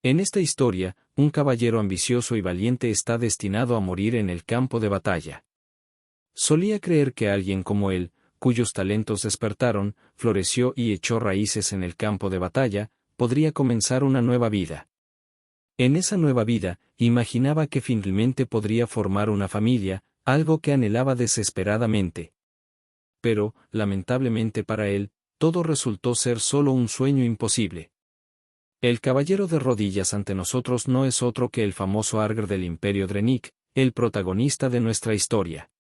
En esta historia, un caballero ambicioso y valiente está destinado a morir en el campo de batalla. Solía creer que alguien como él, cuyos talentos despertaron, floreció y echó raíces en el campo de batalla, podría comenzar una nueva vida. En esa nueva vida, imaginaba que finalmente podría formar una familia, algo que anhelaba desesperadamente. Pero, lamentablemente para él, todo resultó ser solo un sueño imposible. El caballero de rodillas ante nosotros no es otro que el famoso Argr del Imperio Drenic, el protagonista de nuestra historia.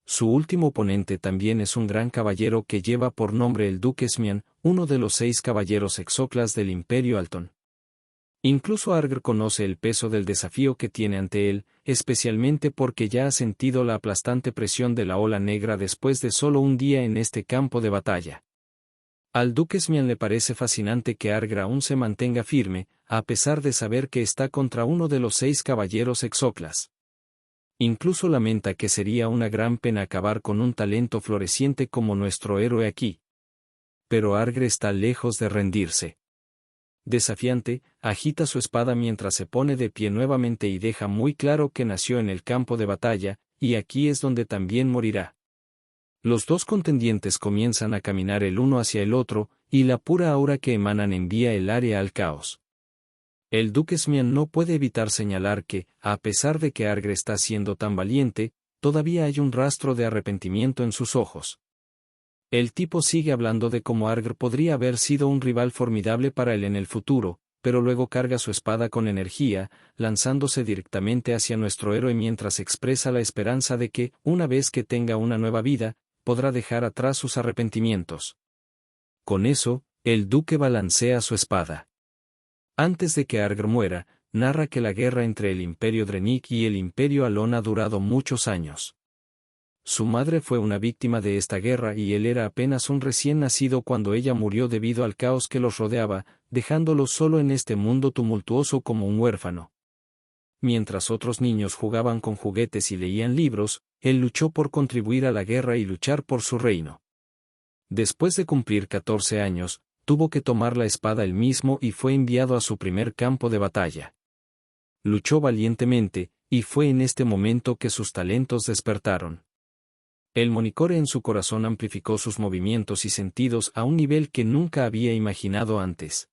Su último oponente también es un gran caballero que lleva por nombre el Duque Smian, uno de los 6 caballeros exoclas del Imperio Alton. Incluso Argr conoce el peso del desafío que tiene ante él, especialmente porque ya ha sentido la aplastante presión de la ola negra después de solo un día en este campo de batalla. Al Duque Smian le parece fascinante que Argr aún se mantenga firme, a pesar de saber que está contra uno de los 6 caballeros exoclas. Incluso lamenta que sería una gran pena acabar con un talento floreciente como nuestro héroe aquí. Pero Argr está lejos de rendirse. Desafiante, agita su espada mientras se pone de pie nuevamente y deja muy claro que nació en el campo de batalla, y aquí es donde también morirá. Los 2 contendientes comienzan a caminar el uno hacia el otro, y la pura aura que emanan envía el área al caos. El Duque Smian no puede evitar señalar que, a pesar de que Argr está siendo tan valiente, todavía hay un rastro de arrepentimiento en sus ojos. El tipo sigue hablando de cómo Argr podría haber sido un rival formidable para él en el futuro, pero luego carga su espada con energía, lanzándose directamente hacia nuestro héroe mientras expresa la esperanza de que, una vez que tenga una nueva vida, podrá dejar atrás sus arrepentimientos. Con eso, el duque balancea su espada. Antes de que Argr muera, narra que la guerra entre el Imperio Drenic y el Imperio Alon ha durado muchos años. Su madre fue una víctima de esta guerra y él era apenas un recién nacido cuando ella murió debido al caos que los rodeaba, dejándolo solo en este mundo tumultuoso como un huérfano. Mientras otros niños jugaban con juguetes y leían libros, él luchó por contribuir a la guerra y luchar por su reino. Después de cumplir 14 años, tuvo que tomar la espada él mismo y fue enviado a su primer campo de batalla. Luchó valientemente, y fue en este momento que sus talentos despertaron. El monicore en su corazón amplificó sus movimientos y sentidos a un nivel que nunca había imaginado antes.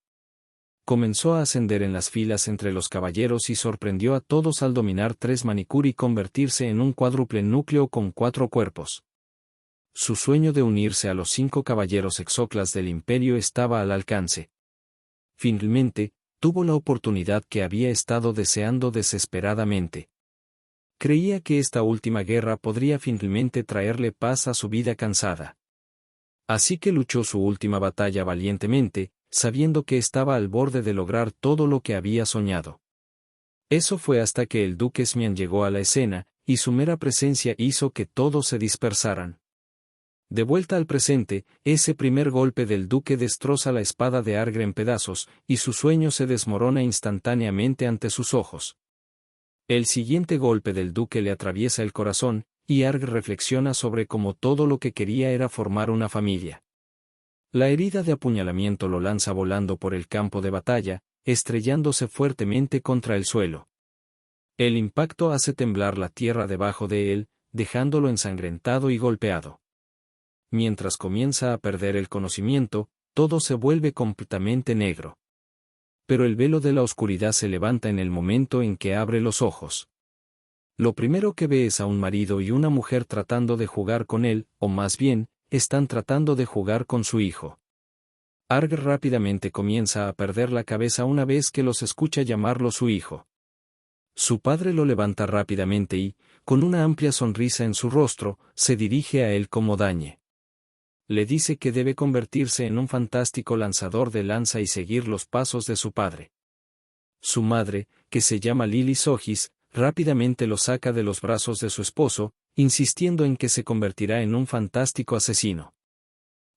Comenzó a ascender en las filas entre los caballeros y sorprendió a todos al dominar 3 manicure y convertirse en un cuádruple núcleo con 4 cuerpos. Su sueño de unirse a los 5 caballeros exoclas del imperio estaba al alcance. Finalmente, tuvo la oportunidad que había estado deseando desesperadamente. Creía que esta última guerra podría finalmente traerle paz a su vida cansada. Así que luchó su última batalla valientemente, sabiendo que estaba al borde de lograr todo lo que había soñado. Eso fue hasta que el Duque Smian llegó a la escena, y su mera presencia hizo que todos se dispersaran. De vuelta al presente, ese primer golpe del duque destroza la espada de Argr en pedazos, y su sueño se desmorona instantáneamente ante sus ojos. El siguiente golpe del duque le atraviesa el corazón, y Argr reflexiona sobre cómo todo lo que quería era formar una familia. La herida de apuñalamiento lo lanza volando por el campo de batalla, estrellándose fuertemente contra el suelo. El impacto hace temblar la tierra debajo de él, dejándolo ensangrentado y golpeado. Mientras comienza a perder el conocimiento, todo se vuelve completamente negro. Pero el velo de la oscuridad se levanta en el momento en que abre los ojos. Lo primero que ve es a un marido y una mujer tratando de jugar con él, o más bien, están tratando de jugar con su hijo. Argr rápidamente comienza a perder la cabeza una vez que los escucha llamarlo su hijo. Su padre lo levanta rápidamente y, con una amplia sonrisa en su rostro, se dirige a él como dañe. Le dice que debe convertirse en un fantástico lanzador de lanza y seguir los pasos de su padre. Su madre, que se llama Lily Sogis, rápidamente lo saca de los brazos de su esposo, insistiendo en que se convertirá en un fantástico asesino.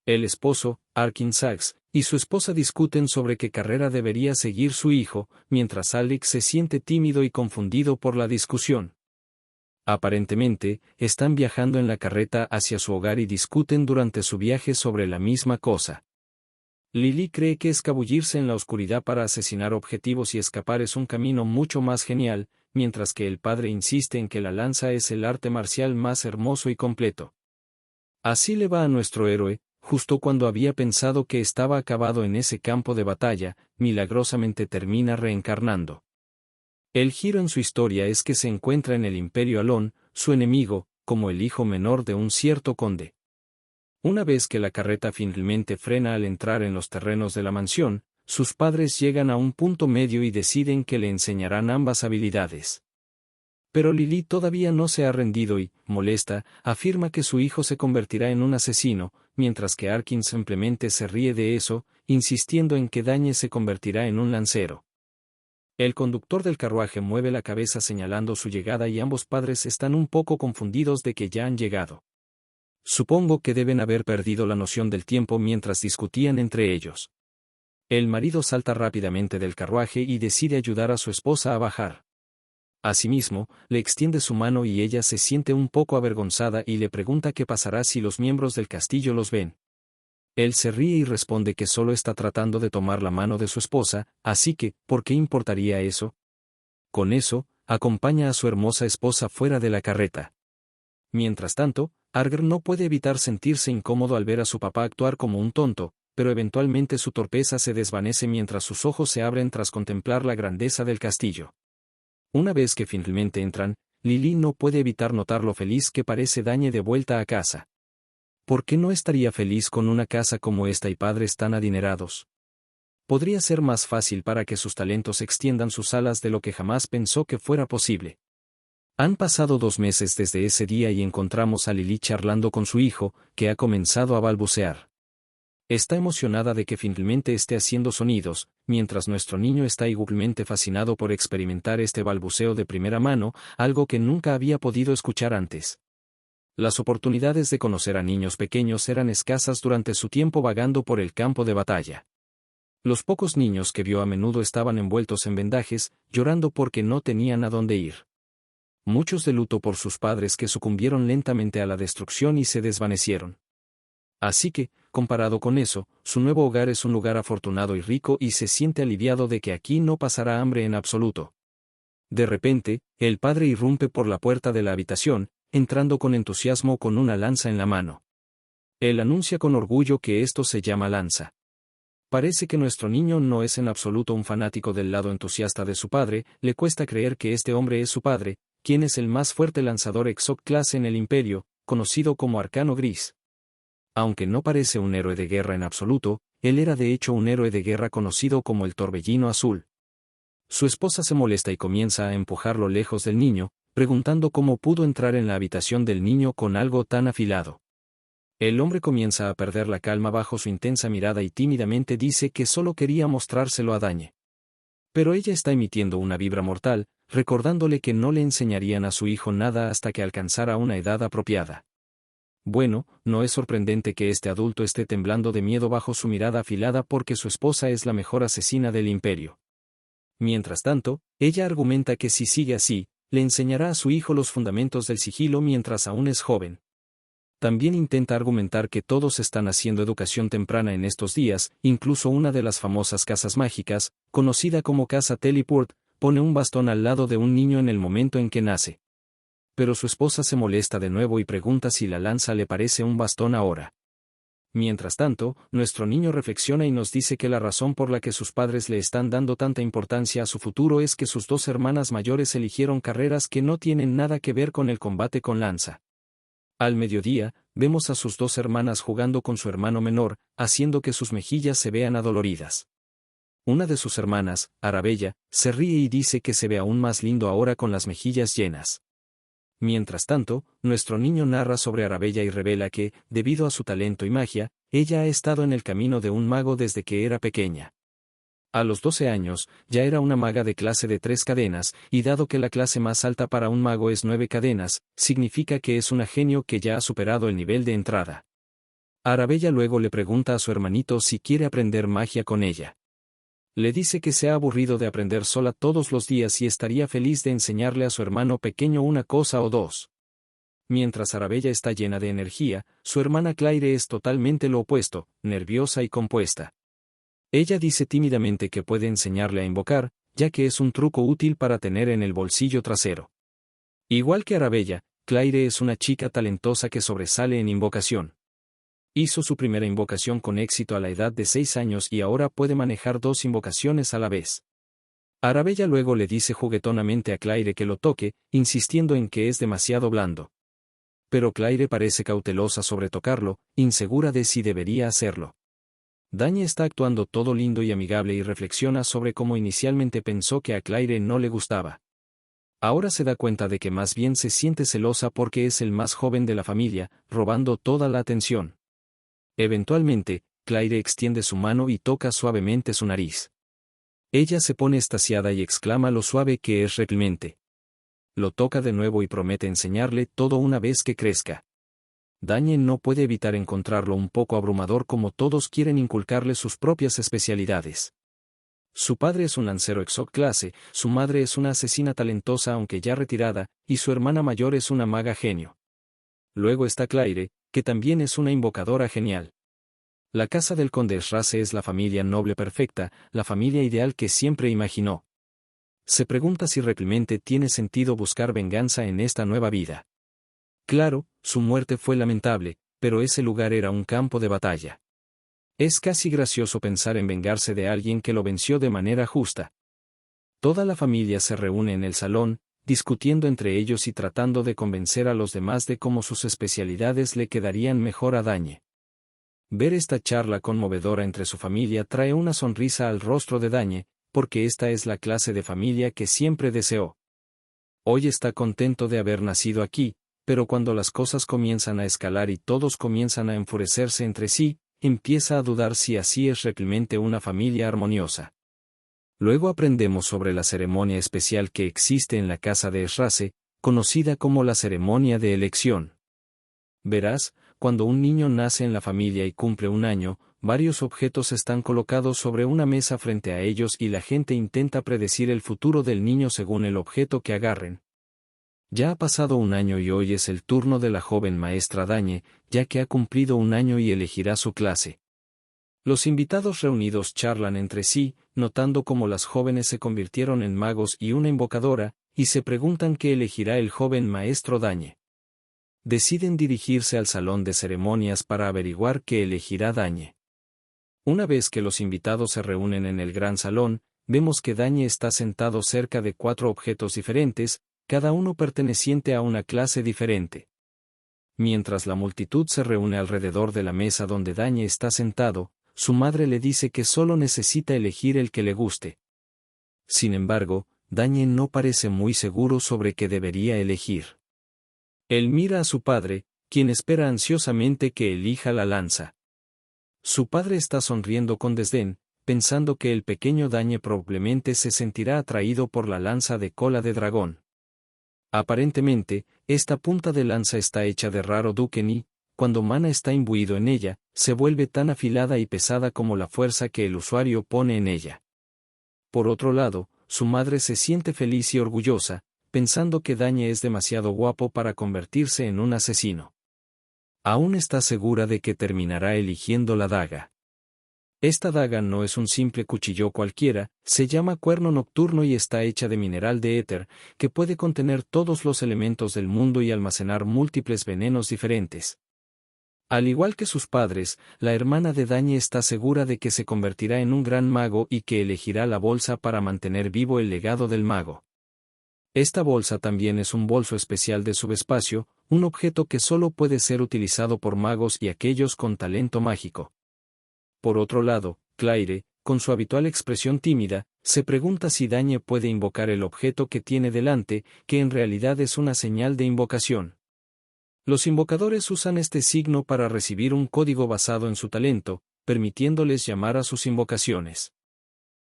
El esposo, Arkin Sachs, y su esposa discuten sobre qué carrera debería seguir su hijo, mientras Alex se siente tímido y confundido por la discusión. Aparentemente, están viajando en la carreta hacia su hogar y discuten durante su viaje sobre la misma cosa. Lily cree que escabullirse en la oscuridad para asesinar objetivos y escapar es un camino mucho más genial, mientras que el padre insiste en que la lanza es el arte marcial más hermoso y completo. Así le va a nuestro héroe, justo cuando había pensado que estaba acabado en ese campo de batalla, milagrosamente termina reencarnando. El giro en su historia es que se encuentra en el Imperio Alón, su enemigo, como el hijo menor de un cierto conde. Una vez que la carreta finalmente frena al entrar en los terrenos de la mansión, sus padres llegan a un punto medio y deciden que le enseñarán ambas habilidades. Pero Lily todavía no se ha rendido y, molesta, afirma que su hijo se convertirá en un asesino, mientras que Arkin simplemente se ríe de eso, insistiendo en que Dañe se convertirá en un lancero. El conductor del carruaje mueve la cabeza señalando su llegada y ambos padres están un poco confundidos de que ya han llegado. Supongo que deben haber perdido la noción del tiempo mientras discutían entre ellos. El marido salta rápidamente del carruaje y decide ayudar a su esposa a bajar. Asimismo, le extiende su mano y ella se siente un poco avergonzada y le pregunta qué pasará si los miembros del castillo los ven. Él se ríe y responde que solo está tratando de tomar la mano de su esposa, así que, ¿por qué importaría eso? Con eso, acompaña a su hermosa esposa fuera de la carreta. Mientras tanto, Arger no puede evitar sentirse incómodo al ver a su papá actuar como un tonto, pero eventualmente su torpeza se desvanece mientras sus ojos se abren tras contemplar la grandeza del castillo. Una vez que finalmente entran, Lily no puede evitar notar lo feliz que parece Dañe de vuelta a casa. ¿Por qué no estaría feliz con una casa como esta y padres tan adinerados? Podría ser más fácil para que sus talentos extiendan sus alas de lo que jamás pensó que fuera posible. Han pasado 2 meses desde ese día y encontramos a Lily charlando con su hijo, que ha comenzado a balbucear. Está emocionada de que finalmente esté haciendo sonidos, mientras nuestro niño está igualmente fascinado por experimentar este balbuceo de primera mano, algo que nunca había podido escuchar antes. Las oportunidades de conocer a niños pequeños eran escasas durante su tiempo vagando por el campo de batalla. Los pocos niños que vio a menudo estaban envueltos en vendajes, llorando porque no tenían a dónde ir. Muchos de luto por sus padres que sucumbieron lentamente a la destrucción y se desvanecieron. Así que, comparado con eso, su nuevo hogar es un lugar afortunado y rico y se siente aliviado de que aquí no pasará hambre en absoluto. De repente, el padre irrumpe por la puerta de la habitación, entrando con entusiasmo con una lanza en la mano. Él anuncia con orgullo que esto se llama lanza. Parece que nuestro niño no es en absoluto un fanático del lado entusiasta de su padre, le cuesta creer que este hombre es su padre, quien es el más fuerte lanzador Exoc clase en el Imperio, conocido como Arcano Gris. Aunque no parece un héroe de guerra en absoluto, él era de hecho un héroe de guerra conocido como el Torbellino Azul. Su esposa se molesta y comienza a empujarlo lejos del niño, preguntando cómo pudo entrar en la habitación del niño con algo tan afilado. El hombre comienza a perder la calma bajo su intensa mirada y tímidamente dice que solo quería mostrárselo a Dañe. Pero ella está emitiendo una vibra mortal, recordándole que no le enseñarían a su hijo nada hasta que alcanzara una edad apropiada. Bueno, no es sorprendente que este adulto esté temblando de miedo bajo su mirada afilada porque su esposa es la mejor asesina del imperio. Mientras tanto, ella argumenta que si sigue así, le enseñará a su hijo los fundamentos del sigilo mientras aún es joven. También intenta argumentar que todos están haciendo educación temprana en estos días, incluso una de las famosas casas mágicas, conocida como Casa Teleport, pone un bastón al lado de un niño en el momento en que nace. Pero su esposa se molesta de nuevo y pregunta si la lanza le parece un bastón ahora. Mientras tanto, nuestro niño reflexiona y nos dice que la razón por la que sus padres le están dando tanta importancia a su futuro es que sus 2 hermanas mayores eligieron carreras que no tienen nada que ver con el combate con lanza. Al mediodía, vemos a sus 2 hermanas jugando con su hermano menor, haciendo que sus mejillas se vean adoloridas. Una de sus hermanas, Arabella, se ríe y dice que se ve aún más lindo ahora con las mejillas llenas. Mientras tanto, nuestro niño narra sobre Arabella y revela que, debido a su talento y magia, ella ha estado en el camino de un mago desde que era pequeña. A los 12 años, ya era una maga de clase de 3 cadenas, y dado que la clase más alta para un mago es 9 cadenas, significa que es una genio que ya ha superado el nivel de entrada. Arabella luego le pregunta a su hermanito si quiere aprender magia con ella. Le dice que se ha aburrido de aprender sola todos los días y estaría feliz de enseñarle a su hermano pequeño una cosa o dos. Mientras Arabella está llena de energía, su hermana Claire es totalmente lo opuesto, nerviosa y compuesta. Ella dice tímidamente que puede enseñarle a invocar, ya que es un truco útil para tener en el bolsillo trasero. Igual que Arabella, Claire es una chica talentosa que sobresale en invocación. Hizo su primera invocación con éxito a la edad de 6 años y ahora puede manejar 2 invocaciones a la vez. Arabella luego le dice juguetonamente a Claire que lo toque, insistiendo en que es demasiado blando. Pero Claire parece cautelosa sobre tocarlo, insegura de si debería hacerlo. Dañe está actuando todo lindo y amigable y reflexiona sobre cómo inicialmente pensó que a Claire no le gustaba. Ahora se da cuenta de que más bien se siente celosa porque es el más joven de la familia, robando toda la atención. Eventualmente, Claire extiende su mano y toca suavemente su nariz. Ella se pone extasiada y exclama lo suave que es realmente. Lo toca de nuevo y promete enseñarle todo una vez que crezca. Dañe no puede evitar encontrarlo un poco abrumador como todos quieren inculcarle sus propias especialidades. Su padre es un lancero exoclase, su madre es una asesina talentosa aunque ya retirada, y su hermana mayor es una maga genio. Luego está Claire, que también es una invocadora genial. La casa del conde Srace es la familia noble perfecta, la familia ideal que siempre imaginó. Se pregunta si realmente tiene sentido buscar venganza en esta nueva vida. Claro, su muerte fue lamentable, pero ese lugar era un campo de batalla. Es casi gracioso pensar en vengarse de alguien que lo venció de manera justa. Toda la familia se reúne en el salón, discutiendo entre ellos y tratando de convencer a los demás de cómo sus especialidades le quedarían mejor a Dañe. Ver esta charla conmovedora entre su familia trae una sonrisa al rostro de Dañe, porque esta es la clase de familia que siempre deseó. Hoy está contento de haber nacido aquí, pero cuando las cosas comienzan a escalar y todos comienzan a enfurecerse entre sí, empieza a dudar si así es realmente una familia armoniosa. Luego aprendemos sobre la ceremonia especial que existe en la casa de Srace, conocida como la ceremonia de elección. Verás, cuando un niño nace en la familia y cumple un año, varios objetos están colocados sobre una mesa frente a ellos y la gente intenta predecir el futuro del niño según el objeto que agarren. Ya ha pasado un año y hoy es el turno de la joven maestra Dañe, ya que ha cumplido un año y elegirá su clase. Los invitados reunidos charlan entre sí, notando cómo las jóvenes se convirtieron en magos y una invocadora, y se preguntan qué elegirá el joven maestro Dañe. Deciden dirigirse al salón de ceremonias para averiguar qué elegirá Dañe. Una vez que los invitados se reúnen en el gran salón, vemos que Dañe está sentado cerca de 4 objetos diferentes, cada uno perteneciente a una clase diferente. Mientras la multitud se reúne alrededor de la mesa donde Dañe está sentado, su madre le dice que solo necesita elegir el que le guste. Sin embargo, Dañe no parece muy seguro sobre qué debería elegir. Él mira a su padre, quien espera ansiosamente que elija la lanza. Su padre está sonriendo con desdén, pensando que el pequeño Dañe probablemente se sentirá atraído por la lanza de cola de dragón. Aparentemente, esta punta de lanza está hecha de raro duquen y, cuando mana está imbuido en ella, se vuelve tan afilada y pesada como la fuerza que el usuario pone en ella. Por otro lado, su madre se siente feliz y orgullosa, pensando que Dañe es demasiado guapo para convertirse en un asesino. Aún está segura de que terminará eligiendo la daga. Esta daga no es un simple cuchillo cualquiera, se llama cuerno nocturno y está hecha de mineral de éter, que puede contener todos los elementos del mundo y almacenar múltiples venenos diferentes. Al igual que sus padres, la hermana de Dañe está segura de que se convertirá en un gran mago y que elegirá la bolsa para mantener vivo el legado del mago. Esta bolsa también es un bolso especial de subespacio, un objeto que solo puede ser utilizado por magos y aquellos con talento mágico. Por otro lado, Claire, con su habitual expresión tímida, se pregunta si Dañe puede invocar el objeto que tiene delante, que en realidad es una señal de invocación. Los invocadores usan este signo para recibir un código basado en su talento, permitiéndoles llamar a sus invocaciones.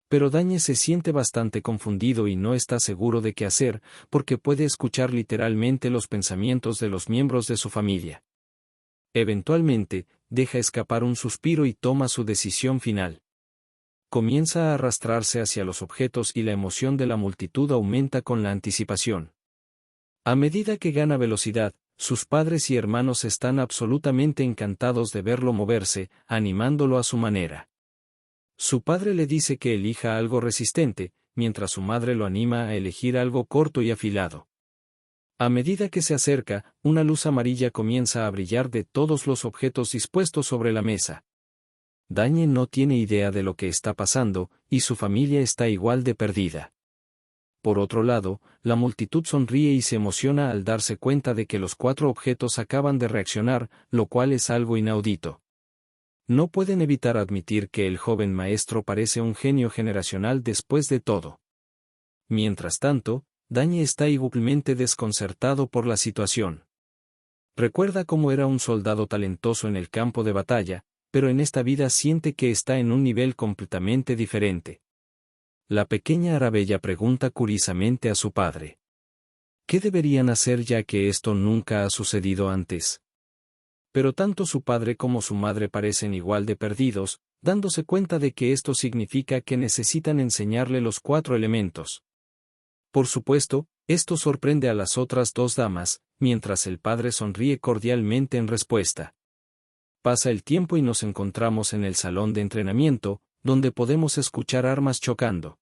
Pero Dañe se siente bastante confundido y no está seguro de qué hacer, porque puede escuchar literalmente los pensamientos de los miembros de su familia. Eventualmente, deja escapar un suspiro y toma su decisión final. Comienza a arrastrarse hacia los objetos y la emoción de la multitud aumenta con la anticipación. A medida que gana velocidad, sus padres y hermanos están absolutamente encantados de verlo moverse, animándolo a su manera. Su padre le dice que elija algo resistente, mientras su madre lo anima a elegir algo corto y afilado. A medida que se acerca, una luz amarilla comienza a brillar de todos los objetos dispuestos sobre la mesa. Dañe no tiene idea de lo que está pasando, y su familia está igual de perdida. Por otro lado, la multitud sonríe y se emociona al darse cuenta de que los 4 objetos acaban de reaccionar, lo cual es algo inaudito. No pueden evitar admitir que el joven maestro parece un genio generacional después de todo. Mientras tanto, Dañe está igualmente desconcertado por la situación. Recuerda cómo era un soldado talentoso en el campo de batalla, pero en esta vida siente que está en un nivel completamente diferente. La pequeña Arabella pregunta curiosamente a su padre. ¿Qué deberían hacer ya que esto nunca ha sucedido antes? Pero tanto su padre como su madre parecen igual de perdidos, dándose cuenta de que esto significa que necesitan enseñarle los 4 elementos. Por supuesto, esto sorprende a las otras 2 damas, mientras el padre sonríe cordialmente en respuesta. Pasa el tiempo y nos encontramos en el salón de entrenamiento, donde podemos escuchar armas chocando.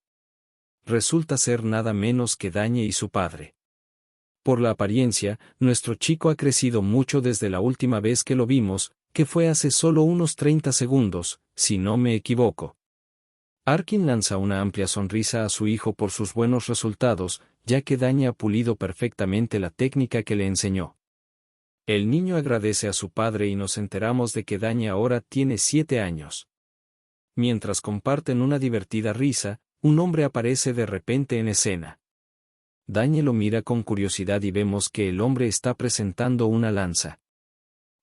Resulta ser nada menos que Dañe y su padre. Por la apariencia, nuestro chico ha crecido mucho desde la última vez que lo vimos, que fue hace solo unos 30 segundos, si no me equivoco. Arkin lanza una amplia sonrisa a su hijo por sus buenos resultados, ya que Dañe ha pulido perfectamente la técnica que le enseñó. El niño agradece a su padre y nos enteramos de que Dañe ahora tiene 7 años. Mientras comparten una divertida risa, un hombre aparece de repente en escena. Dañe lo mira con curiosidad y vemos que el hombre está presentando una lanza.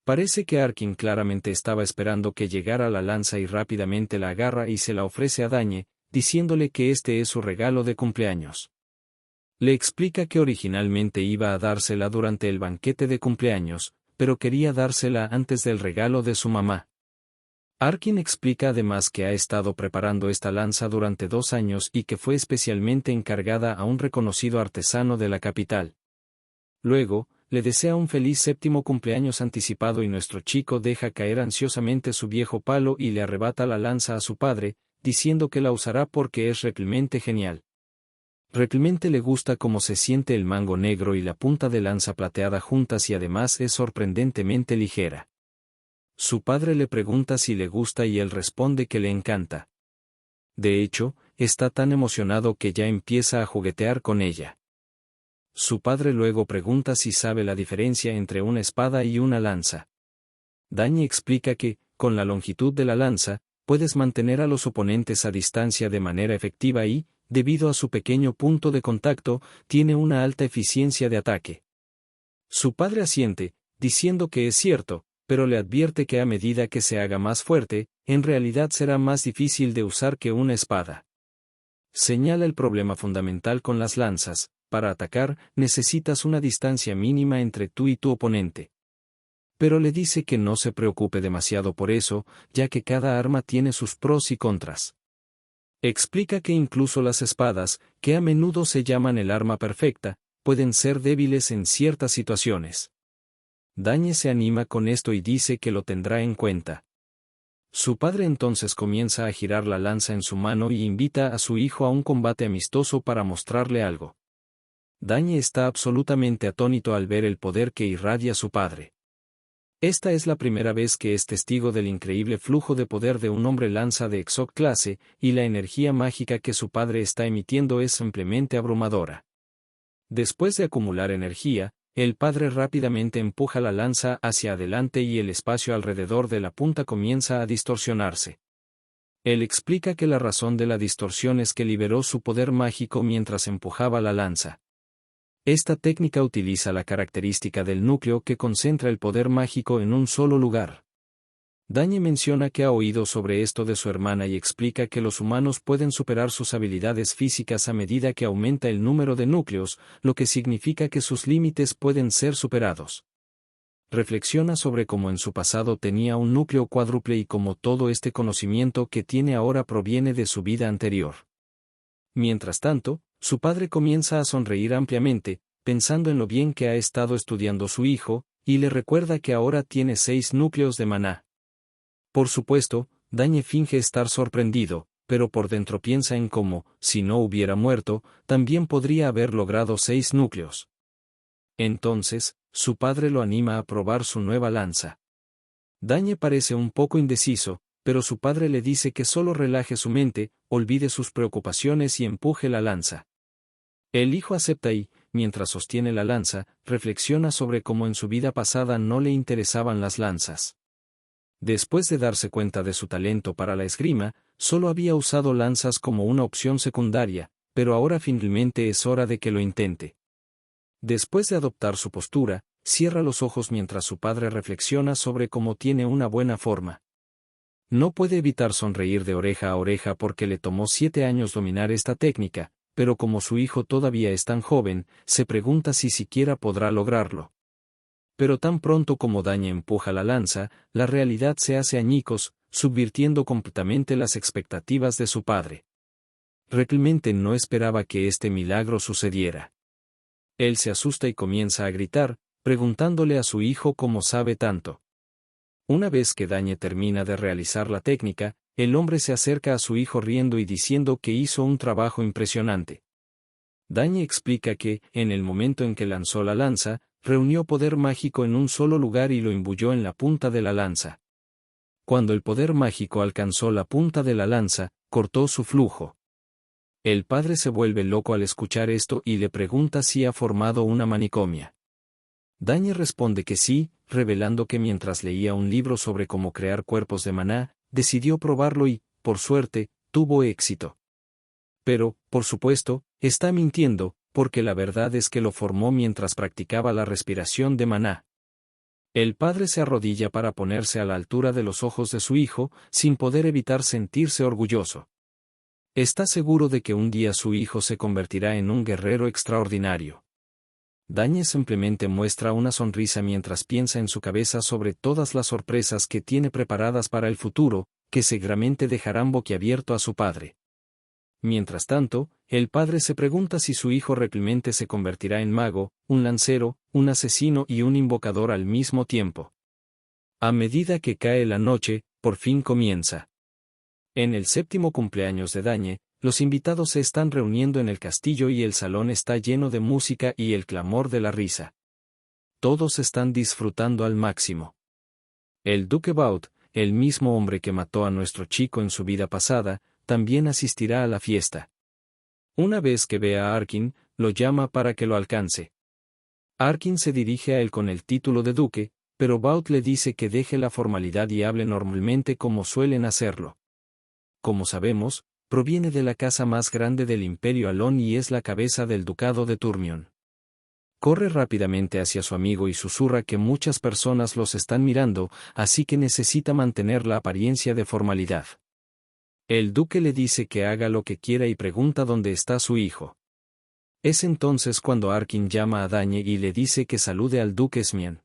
Parece que Arkin claramente estaba esperando que llegara la lanza y rápidamente la agarra y se la ofrece a Dañe, diciéndole que este es su regalo de cumpleaños. Le explica que originalmente iba a dársela durante el banquete de cumpleaños, pero quería dársela antes del regalo de su mamá. Arkin explica además que ha estado preparando esta lanza durante 2 años y que fue especialmente encargada a un reconocido artesano de la capital. Luego, le desea un feliz 7º cumpleaños anticipado y nuestro chico deja caer ansiosamente su viejo palo y le arrebata la lanza a su padre, diciendo que la usará porque es realmente genial. Realmente le gusta cómo se siente el mango negro y la punta de lanza plateada juntas y además es sorprendentemente ligera. Su padre le pregunta si le gusta y él responde que le encanta. De hecho, está tan emocionado que ya empieza a juguetear con ella. Su padre luego pregunta si sabe la diferencia entre una espada y una lanza. Dañe explica que, con la longitud de la lanza, puedes mantener a los oponentes a distancia de manera efectiva y, debido a su pequeño punto de contacto, tiene una alta eficiencia de ataque. Su padre asiente, diciendo que es cierto, pero le advierte que a medida que se haga más fuerte, en realidad será más difícil de usar que una espada. Señala el problema fundamental con las lanzas: para atacar, necesitas una distancia mínima entre tú y tu oponente. Pero le dice que no se preocupe demasiado por eso, ya que cada arma tiene sus pros y contras. Explica que incluso las espadas, que a menudo se llaman el arma perfecta, pueden ser débiles en ciertas situaciones. Dañe se anima con esto y dice que lo tendrá en cuenta. Su padre entonces comienza a girar la lanza en su mano y invita a su hijo a un combate amistoso para mostrarle algo. Dañe está absolutamente atónito al ver el poder que irradia su padre. Esta es la primera vez que es testigo del increíble flujo de poder de un hombre lanza de Exoc clase, y la energía mágica que su padre está emitiendo es simplemente abrumadora. Después de acumular energía, el padre rápidamente empuja la lanza hacia adelante y el espacio alrededor de la punta comienza a distorsionarse. Él explica que la razón de la distorsión es que liberó su poder mágico mientras empujaba la lanza. Esta técnica utiliza la característica del núcleo que concentra el poder mágico en un solo lugar. Dañe menciona que ha oído sobre esto de su hermana y explica que los humanos pueden superar sus habilidades físicas a medida que aumenta el número de núcleos, lo que significa que sus límites pueden ser superados. Reflexiona sobre cómo en su pasado tenía un núcleo cuádruple y cómo todo este conocimiento que tiene ahora proviene de su vida anterior. Mientras tanto, su padre comienza a sonreír ampliamente, pensando en lo bien que ha estado estudiando su hijo, y le recuerda que ahora tiene 6 núcleos de maná. Por supuesto, Dañe finge estar sorprendido, pero por dentro piensa en cómo, si no hubiera muerto, también podría haber logrado 6 núcleos. Entonces, su padre lo anima a probar su nueva lanza. Dañe parece un poco indeciso, pero su padre le dice que solo relaje su mente, olvide sus preocupaciones y empuje la lanza. El hijo acepta y, mientras sostiene la lanza, reflexiona sobre cómo en su vida pasada no le interesaban las lanzas. Después de darse cuenta de su talento para la esgrima, solo había usado lanzas como una opción secundaria, pero ahora finalmente es hora de que lo intente. Después de adoptar su postura, cierra los ojos mientras su padre reflexiona sobre cómo tiene una buena forma. No puede evitar sonreír de oreja a oreja porque le tomó 7 años dominar esta técnica, pero como su hijo todavía es tan joven, se pregunta si siquiera podrá lograrlo. Pero tan pronto como Dañe empuja la lanza, la realidad se hace añicos, subvirtiendo completamente las expectativas de su padre. Realmente no esperaba que este milagro sucediera. Él se asusta y comienza a gritar, preguntándole a su hijo cómo sabe tanto. Una vez que Dañe termina de realizar la técnica, el hombre se acerca a su hijo riendo y diciendo que hizo un trabajo impresionante. Dañe explica que, en el momento en que lanzó la lanza, reunió poder mágico en un solo lugar y lo imbuyó en la punta de la lanza. Cuando el poder mágico alcanzó la punta de la lanza, cortó su flujo. El padre se vuelve loco al escuchar esto y le pregunta si ha formado una manicomia. Dañe responde que sí, revelando que mientras leía un libro sobre cómo crear cuerpos de maná, decidió probarlo y, por suerte, tuvo éxito. Pero, por supuesto, está mintiendo, porque la verdad es que lo formó mientras practicaba la respiración de maná. El padre se arrodilla para ponerse a la altura de los ojos de su hijo, sin poder evitar sentirse orgulloso. Está seguro de que un día su hijo se convertirá en un guerrero extraordinario. Dañe simplemente muestra una sonrisa mientras piensa en su cabeza sobre todas las sorpresas que tiene preparadas para el futuro, que seguramente dejarán boquiabierto a su padre. Mientras tanto, el padre se pregunta si su hijo realmente se convertirá en mago, un lancero, un asesino y un invocador al mismo tiempo. A medida que cae la noche, por fin comienza. En el 7º cumpleaños de Dañe, los invitados se están reuniendo en el castillo y el salón está lleno de música y el clamor de la risa. Todos están disfrutando al máximo. El duque Baud, el mismo hombre que mató a nuestro chico en su vida pasada, también asistirá a la fiesta. Una vez que ve a Arkin, lo llama para que lo alcance. Arkin se dirige a él con el título de duque, pero Baud le dice que deje la formalidad y hable normalmente como suelen hacerlo. Como sabemos, proviene de la casa más grande del Imperio Alón y es la cabeza del ducado de Turmion. Corre rápidamente hacia su amigo y susurra que muchas personas los están mirando, así que necesita mantener la apariencia de formalidad. El duque le dice que haga lo que quiera y pregunta dónde está su hijo. Es entonces cuando Arkin llama a Dañe y le dice que salude al duque Smian.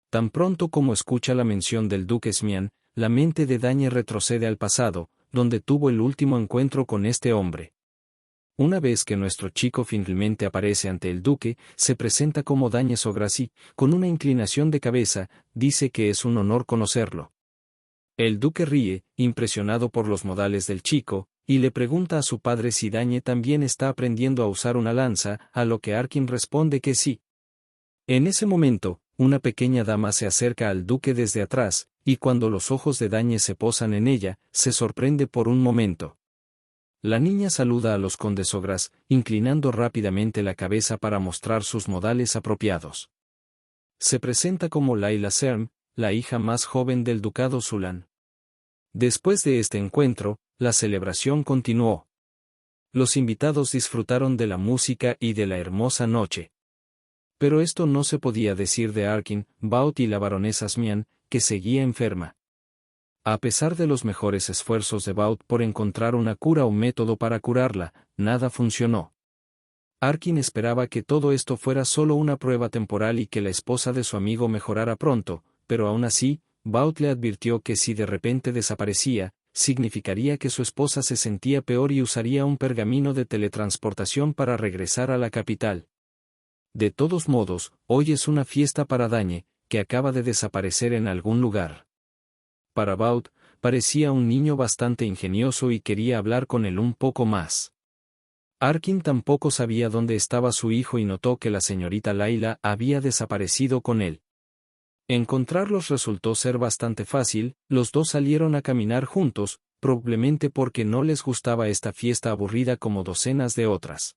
Tan pronto como escucha la mención del duque Smian, la mente de Dañe retrocede al pasado, donde tuvo el último encuentro con este hombre. Una vez que nuestro chico finalmente aparece ante el duque, se presenta como Dañe Sograsi, con una inclinación de cabeza, dice que es un honor conocerlo. El duque ríe, impresionado por los modales del chico, y le pregunta a su padre si Dañe también está aprendiendo a usar una lanza, a lo que Arkin responde que sí. En ese momento, una pequeña dama se acerca al duque desde atrás, y cuando los ojos de Dañe se posan en ella, se sorprende por un momento. La niña saluda a los condes Ogras, inclinando rápidamente la cabeza para mostrar sus modales apropiados. Se presenta como Laila Serm, la hija más joven del ducado Zulan. Después de este encuentro, la celebración continuó. Los invitados disfrutaron de la música y de la hermosa noche. Pero esto no se podía decir de Arkin, Baud y la baronesa Smian, que seguía enferma. A pesar de los mejores esfuerzos de Baud por encontrar una cura o método para curarla, nada funcionó. Arkin esperaba que todo esto fuera solo una prueba temporal y que la esposa de su amigo mejorara pronto, pero aún así, Baud le advirtió que si de repente desaparecía, significaría que su esposa se sentía peor y usaría un pergamino de teletransportación para regresar a la capital. De todos modos, hoy es una fiesta para Dañe, que acaba de desaparecer en algún lugar. Para Baud, parecía un niño bastante ingenioso y quería hablar con él un poco más. Arkin tampoco sabía dónde estaba su hijo y notó que la señorita Layla había desaparecido con él. Encontrarlos resultó ser bastante fácil, los dos salieron a caminar juntos, probablemente porque no les gustaba esta fiesta aburrida como docenas de otras.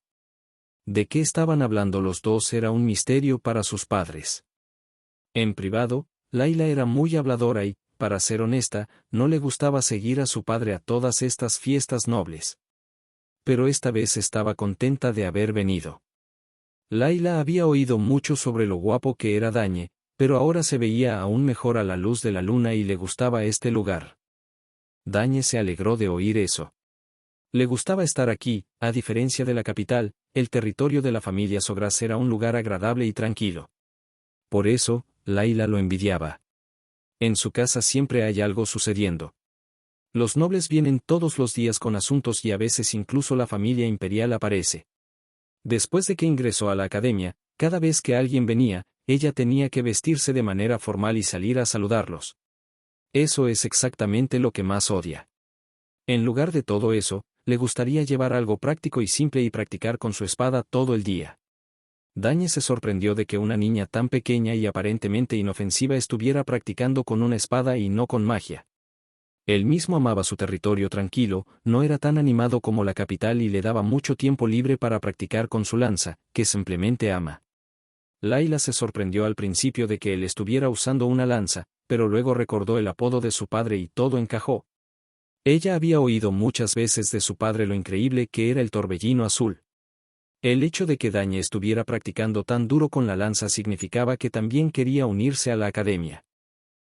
De qué estaban hablando los dos era un misterio para sus padres. En privado, Layla era muy habladora y, para ser honesta, no le gustaba seguir a su padre a todas estas fiestas nobles. Pero esta vez estaba contenta de haber venido. Layla había oído mucho sobre lo guapo que era Dañe, pero ahora se veía aún mejor a la luz de la luna y le gustaba este lugar. Dañe se alegró de oír eso. Le gustaba estar aquí, a diferencia de la capital, el territorio de la familia Sogras era un lugar agradable y tranquilo. Por eso, Layla lo envidiaba. En su casa siempre hay algo sucediendo. Los nobles vienen todos los días con asuntos y a veces incluso la familia imperial aparece. Después de que ingresó a la academia, cada vez que alguien venía, ella tenía que vestirse de manera formal y salir a saludarlos. Eso es exactamente lo que más odia. En lugar de todo eso, le gustaría llevar algo práctico y simple y practicar con su espada todo el día. Dañe se sorprendió de que una niña tan pequeña y aparentemente inofensiva estuviera practicando con una espada y no con magia. Él mismo amaba su territorio tranquilo, no era tan animado como la capital y le daba mucho tiempo libre para practicar con su lanza, que simplemente ama. Layla se sorprendió al principio de que él estuviera usando una lanza, pero luego recordó el apodo de su padre y todo encajó. Ella había oído muchas veces de su padre lo increíble que era el torbellino azul. El hecho de que Dañe estuviera practicando tan duro con la lanza significaba que también quería unirse a la academia.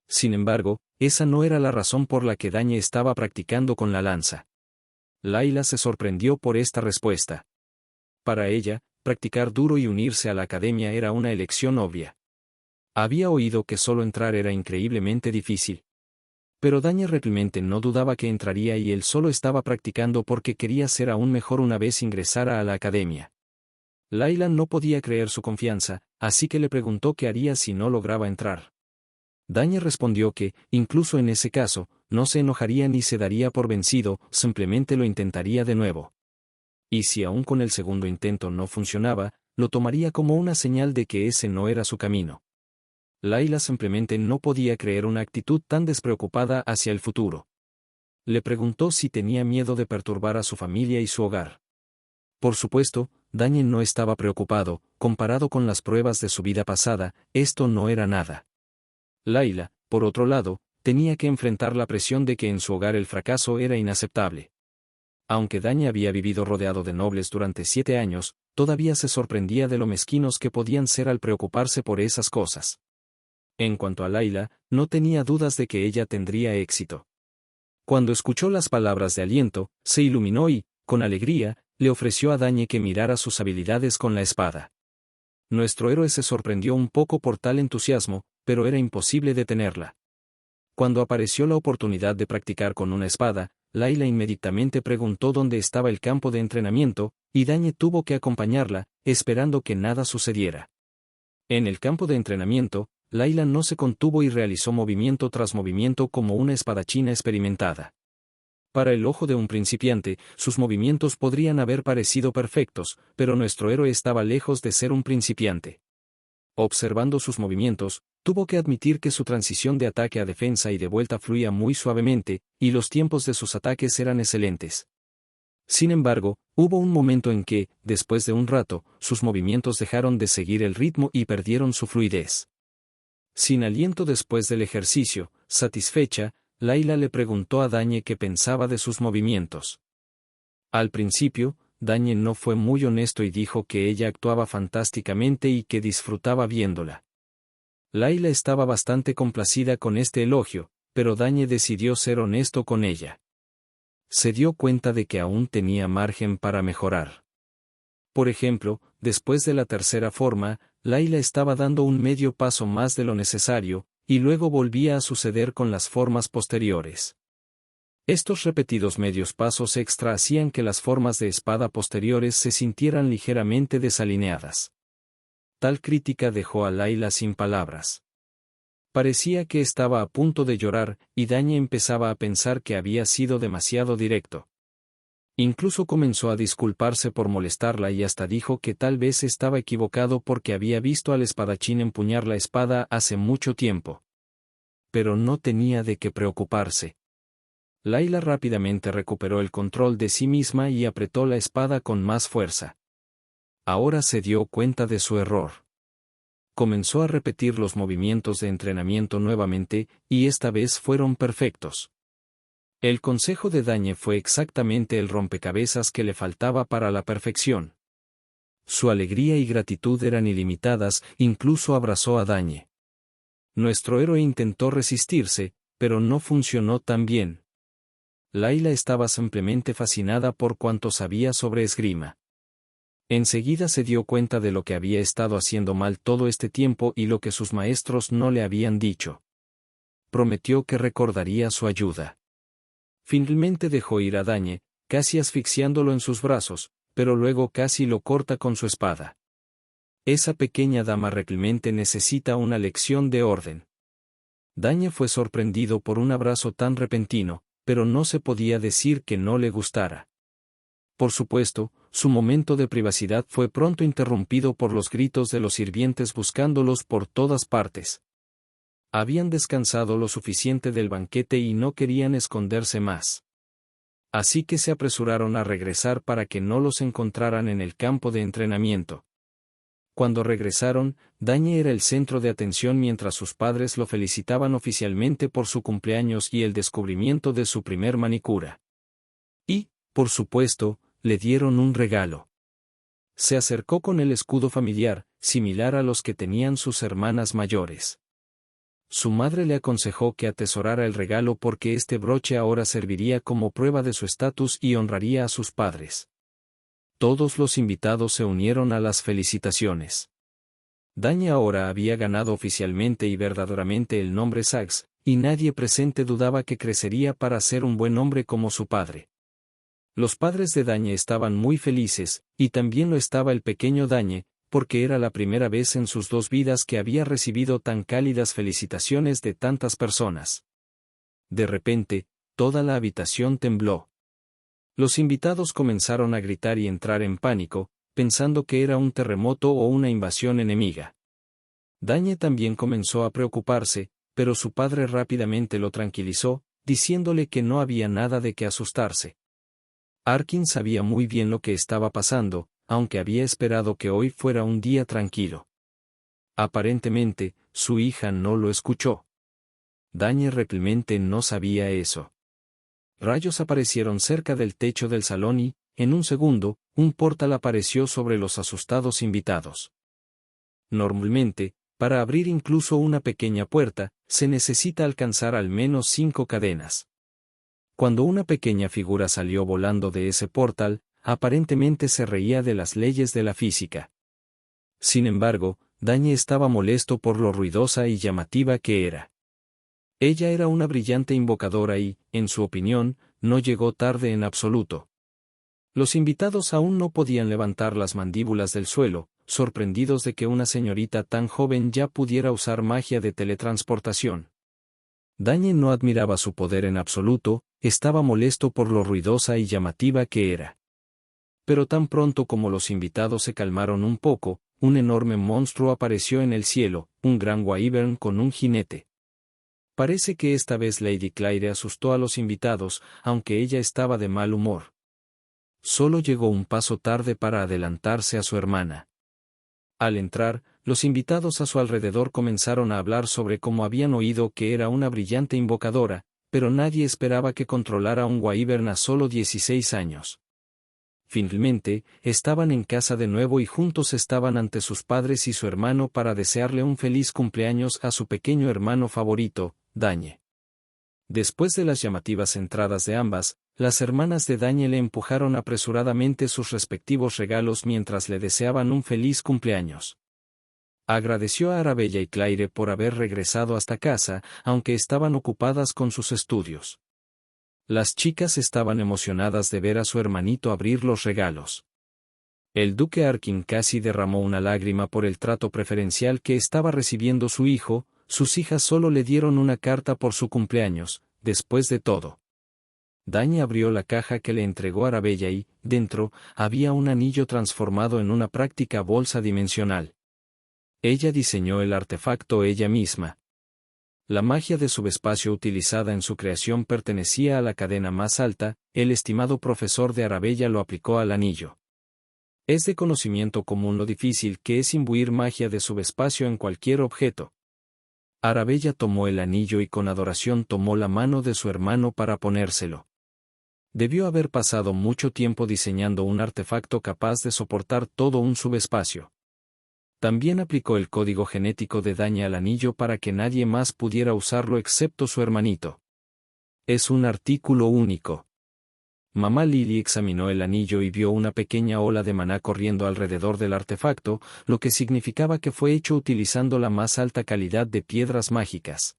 Sin embargo, esa no era la razón por la que Dañe estaba practicando con la lanza. Layla se sorprendió por esta respuesta. Para ella, practicar duro y unirse a la academia era una elección obvia. Había oído que solo entrar era increíblemente difícil. Pero Dañe realmente no dudaba que entraría y él solo estaba practicando porque quería ser aún mejor una vez ingresara a la academia. Layla no podía creer su confianza, así que le preguntó qué haría si no lograba entrar. Dañe respondió que, incluso en ese caso, no se enojaría ni se daría por vencido, simplemente lo intentaría de nuevo. Y si aún con el segundo intento no funcionaba, lo tomaría como una señal de que ese no era su camino. Layla simplemente no podía creer una actitud tan despreocupada hacia el futuro. Le preguntó si tenía miedo de perturbar a su familia y su hogar. Por supuesto, Dañe no estaba preocupado, comparado con las pruebas de su vida pasada, esto no era nada. Layla, por otro lado, tenía que enfrentar la presión de que en su hogar el fracaso era inaceptable. Aunque Dañe había vivido rodeado de nobles durante 7 años, todavía se sorprendía de lo mezquinos que podían ser al preocuparse por esas cosas. En cuanto a Layla, no tenía dudas de que ella tendría éxito. Cuando escuchó las palabras de aliento, se iluminó y, con alegría, le ofreció a Dañe que mirara sus habilidades con la espada. Nuestro héroe se sorprendió un poco por tal entusiasmo, pero era imposible detenerla. Cuando apareció la oportunidad de practicar con una espada, Layla inmediatamente preguntó dónde estaba el campo de entrenamiento, y Dañe tuvo que acompañarla, esperando que nada sucediera. En el campo de entrenamiento, Layla no se contuvo y realizó movimiento tras movimiento como una espadachina experimentada. Para el ojo de un principiante, sus movimientos podrían haber parecido perfectos, pero nuestro héroe estaba lejos de ser un principiante. Observando sus movimientos, tuvo que admitir que su transición de ataque a defensa y de vuelta fluía muy suavemente, y los tiempos de sus ataques eran excelentes. Sin embargo, hubo un momento en que, después de un rato, sus movimientos dejaron de seguir el ritmo y perdieron su fluidez. Sin aliento después del ejercicio, satisfecha, Layla le preguntó a Dañe qué pensaba de sus movimientos. Al principio, Dañe no fue muy honesto y dijo que ella actuaba fantásticamente y que disfrutaba viéndola. Layla estaba bastante complacida con este elogio, pero Dañe decidió ser honesto con ella. Se dio cuenta de que aún tenía margen para mejorar. Por ejemplo, después de la tercera forma, Layla estaba dando un medio paso más de lo necesario, y luego volvía a suceder con las formas posteriores. Estos repetidos medios pasos extra hacían que las formas de espada posteriores se sintieran ligeramente desalineadas. Tal crítica dejó a Layla sin palabras. Parecía que estaba a punto de llorar, y Dañe empezaba a pensar que había sido demasiado directo. Incluso comenzó a disculparse por molestarla y hasta dijo que tal vez estaba equivocado porque había visto al espadachín empuñar la espada hace mucho tiempo. Pero no tenía de qué preocuparse. Layla rápidamente recuperó el control de sí misma y apretó la espada con más fuerza. Ahora se dio cuenta de su error. Comenzó a repetir los movimientos de entrenamiento nuevamente, y esta vez fueron perfectos. El consejo de Dañe fue exactamente el rompecabezas que le faltaba para la perfección. Su alegría y gratitud eran ilimitadas, incluso abrazó a Dañe. Nuestro héroe intentó resistirse, pero no funcionó tan bien. Layla estaba simplemente fascinada por cuanto sabía sobre esgrima. Enseguida se dio cuenta de lo que había estado haciendo mal todo este tiempo y lo que sus maestros no le habían dicho. Prometió que recordaría su ayuda. Finalmente dejó ir a Dañe, casi asfixiándolo en sus brazos, pero luego casi lo corta con su espada. Esa pequeña dama realmente necesita una lección de orden. Dañe fue sorprendido por un abrazo tan repentino, pero no se podía decir que no le gustara. Por supuesto, su momento de privacidad fue pronto interrumpido por los gritos de los sirvientes buscándolos por todas partes. Habían descansado lo suficiente del banquete y no querían esconderse más. Así que se apresuraron a regresar para que no los encontraran en el campo de entrenamiento. Cuando regresaron, Dañe era el centro de atención mientras sus padres lo felicitaban oficialmente por su cumpleaños y el descubrimiento de su primer manicura. Y, por supuesto, le dieron un regalo. Se acercó con el escudo familiar, similar a los que tenían sus hermanas mayores. Su madre le aconsejó que atesorara el regalo porque este broche ahora serviría como prueba de su estatus y honraría a sus padres. Todos los invitados se unieron a las felicitaciones. Dañe ahora había ganado oficialmente y verdaderamente el nombre Sax, y nadie presente dudaba que crecería para ser un buen hombre como su padre. Los padres de Dañe estaban muy felices, y también lo estaba el pequeño Dañe, porque era la primera vez en sus dos vidas que había recibido tan cálidas felicitaciones de tantas personas. De repente, toda la habitación tembló. Los invitados comenzaron a gritar y entrar en pánico, pensando que era un terremoto o una invasión enemiga. Dañe también comenzó a preocuparse, pero su padre rápidamente lo tranquilizó, diciéndole que no había nada de qué asustarse. Arkin sabía muy bien lo que estaba pasando, aunque había esperado que hoy fuera un día tranquilo. Aparentemente, su hija no lo escuchó. Dañe realmente no sabía eso. Rayos aparecieron cerca del techo del salón y, en un segundo, un portal apareció sobre los asustados invitados. Normalmente, para abrir incluso una pequeña puerta, se necesita alcanzar al menos 5 cadenas. Cuando una pequeña figura salió volando de ese portal, aparentemente se reía de las leyes de la física. Sin embargo, Dañe estaba molesto por lo ruidosa y llamativa que era. Ella era una brillante invocadora y, en su opinión, no llegó tarde en absoluto. Los invitados aún no podían levantar las mandíbulas del suelo, sorprendidos de que una señorita tan joven ya pudiera usar magia de teletransportación. Dañe no admiraba su poder en absoluto, estaba molesto por lo ruidosa y llamativa que era. Pero tan pronto como los invitados se calmaron un poco, un enorme monstruo apareció en el cielo, un gran wyvern con un jinete. Parece que esta vez Lady Claire asustó a los invitados, aunque ella estaba de mal humor. Solo llegó un paso tarde para adelantarse a su hermana. Al entrar, los invitados a su alrededor comenzaron a hablar sobre cómo habían oído que era una brillante invocadora, pero nadie esperaba que controlara un wyvern a solo 16 años. Finalmente, estaban en casa de nuevo y juntos estaban ante sus padres y su hermano para desearle un feliz cumpleaños a su pequeño hermano favorito, Dañe. Después de las llamativas entradas de ambas, las hermanas de Dañe le empujaron apresuradamente sus respectivos regalos mientras le deseaban un feliz cumpleaños. Agradeció a Arabella y Claire por haber regresado hasta casa, aunque estaban ocupadas con sus estudios. Las chicas estaban emocionadas de ver a su hermanito abrir los regalos. El duque Arkin casi derramó una lágrima por el trato preferencial que estaba recibiendo su hijo, sus hijas solo le dieron una carta por su cumpleaños, después de todo. Dañe abrió la caja que le entregó Arabella y, dentro, había un anillo transformado en una práctica bolsa dimensional. Ella diseñó el artefacto ella misma. La magia de subespacio utilizada en su creación pertenecía a la cadena más alta, el estimado profesor de Arabella lo aplicó al anillo. Es de conocimiento común lo difícil que es imbuir magia de subespacio en cualquier objeto. Arabella tomó el anillo y con adoración tomó la mano de su hermano para ponérselo. Debió haber pasado mucho tiempo diseñando un artefacto capaz de soportar todo un subespacio. También aplicó el código genético de Dañe al anillo para que nadie más pudiera usarlo excepto su hermanito. Es un artículo único. Mamá Lily examinó el anillo y vio una pequeña ola de maná corriendo alrededor del artefacto, lo que significaba que fue hecho utilizando la más alta calidad de piedras mágicas.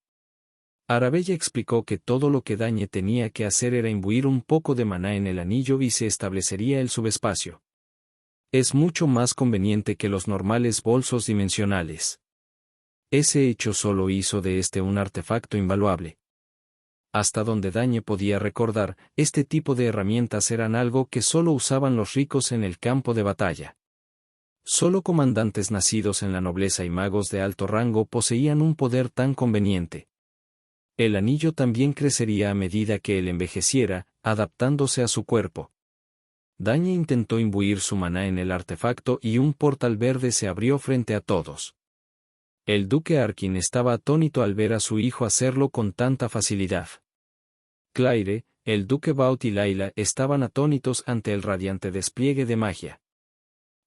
Arabella explicó que todo lo que Dañe tenía que hacer era imbuir un poco de maná en el anillo y se establecería el subespacio. Es mucho más conveniente que los normales bolsos dimensionales. Ese hecho solo hizo de este un artefacto invaluable. Hasta donde Dañe podía recordar, este tipo de herramientas eran algo que solo usaban los ricos en el campo de batalla. Solo comandantes nacidos en la nobleza y magos de alto rango poseían un poder tan conveniente. El anillo también crecería a medida que él envejeciera, adaptándose a su cuerpo. Dañe intentó imbuir su maná en el artefacto y un portal verde se abrió frente a todos. El duque Arkin estaba atónito al ver a su hijo hacerlo con tanta facilidad. Claire, el duque Baut y Layla estaban atónitos ante el radiante despliegue de magia.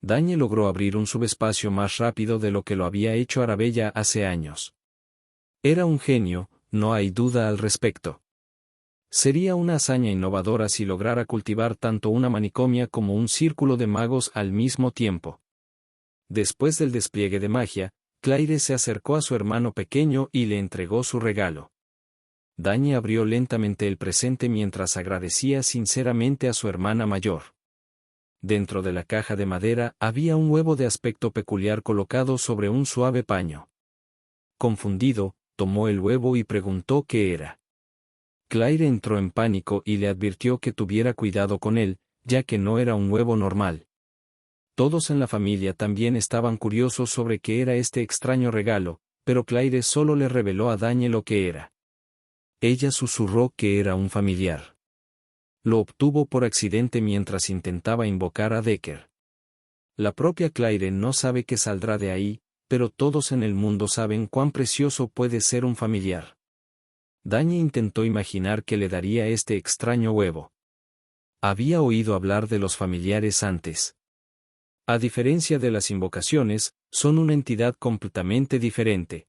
Dañe logró abrir un subespacio más rápido de lo que lo había hecho Arabella hace años. Era un genio, no hay duda al respecto. Sería una hazaña innovadora si lograra cultivar tanto una manicomia como un círculo de magos al mismo tiempo. Después del despliegue de magia, Claire se acercó a su hermano pequeño y le entregó su regalo. Dañe abrió lentamente el presente mientras agradecía sinceramente a su hermana mayor. Dentro de la caja de madera había un huevo de aspecto peculiar colocado sobre un suave paño. Confundido, tomó el huevo y preguntó qué era. Claire entró en pánico y le advirtió que tuviera cuidado con él, ya que no era un huevo normal. Todos en la familia también estaban curiosos sobre qué era este extraño regalo, pero Claire solo le reveló a Dañe lo que era. Ella susurró que era un familiar. Lo obtuvo por accidente mientras intentaba invocar a Decker. La propia Claire no sabe qué saldrá de ahí, pero todos en el mundo saben cuán precioso puede ser un familiar. Dañe intentó imaginar qué le daría este extraño huevo. Había oído hablar de los familiares antes. A diferencia de las invocaciones, son una entidad completamente diferente.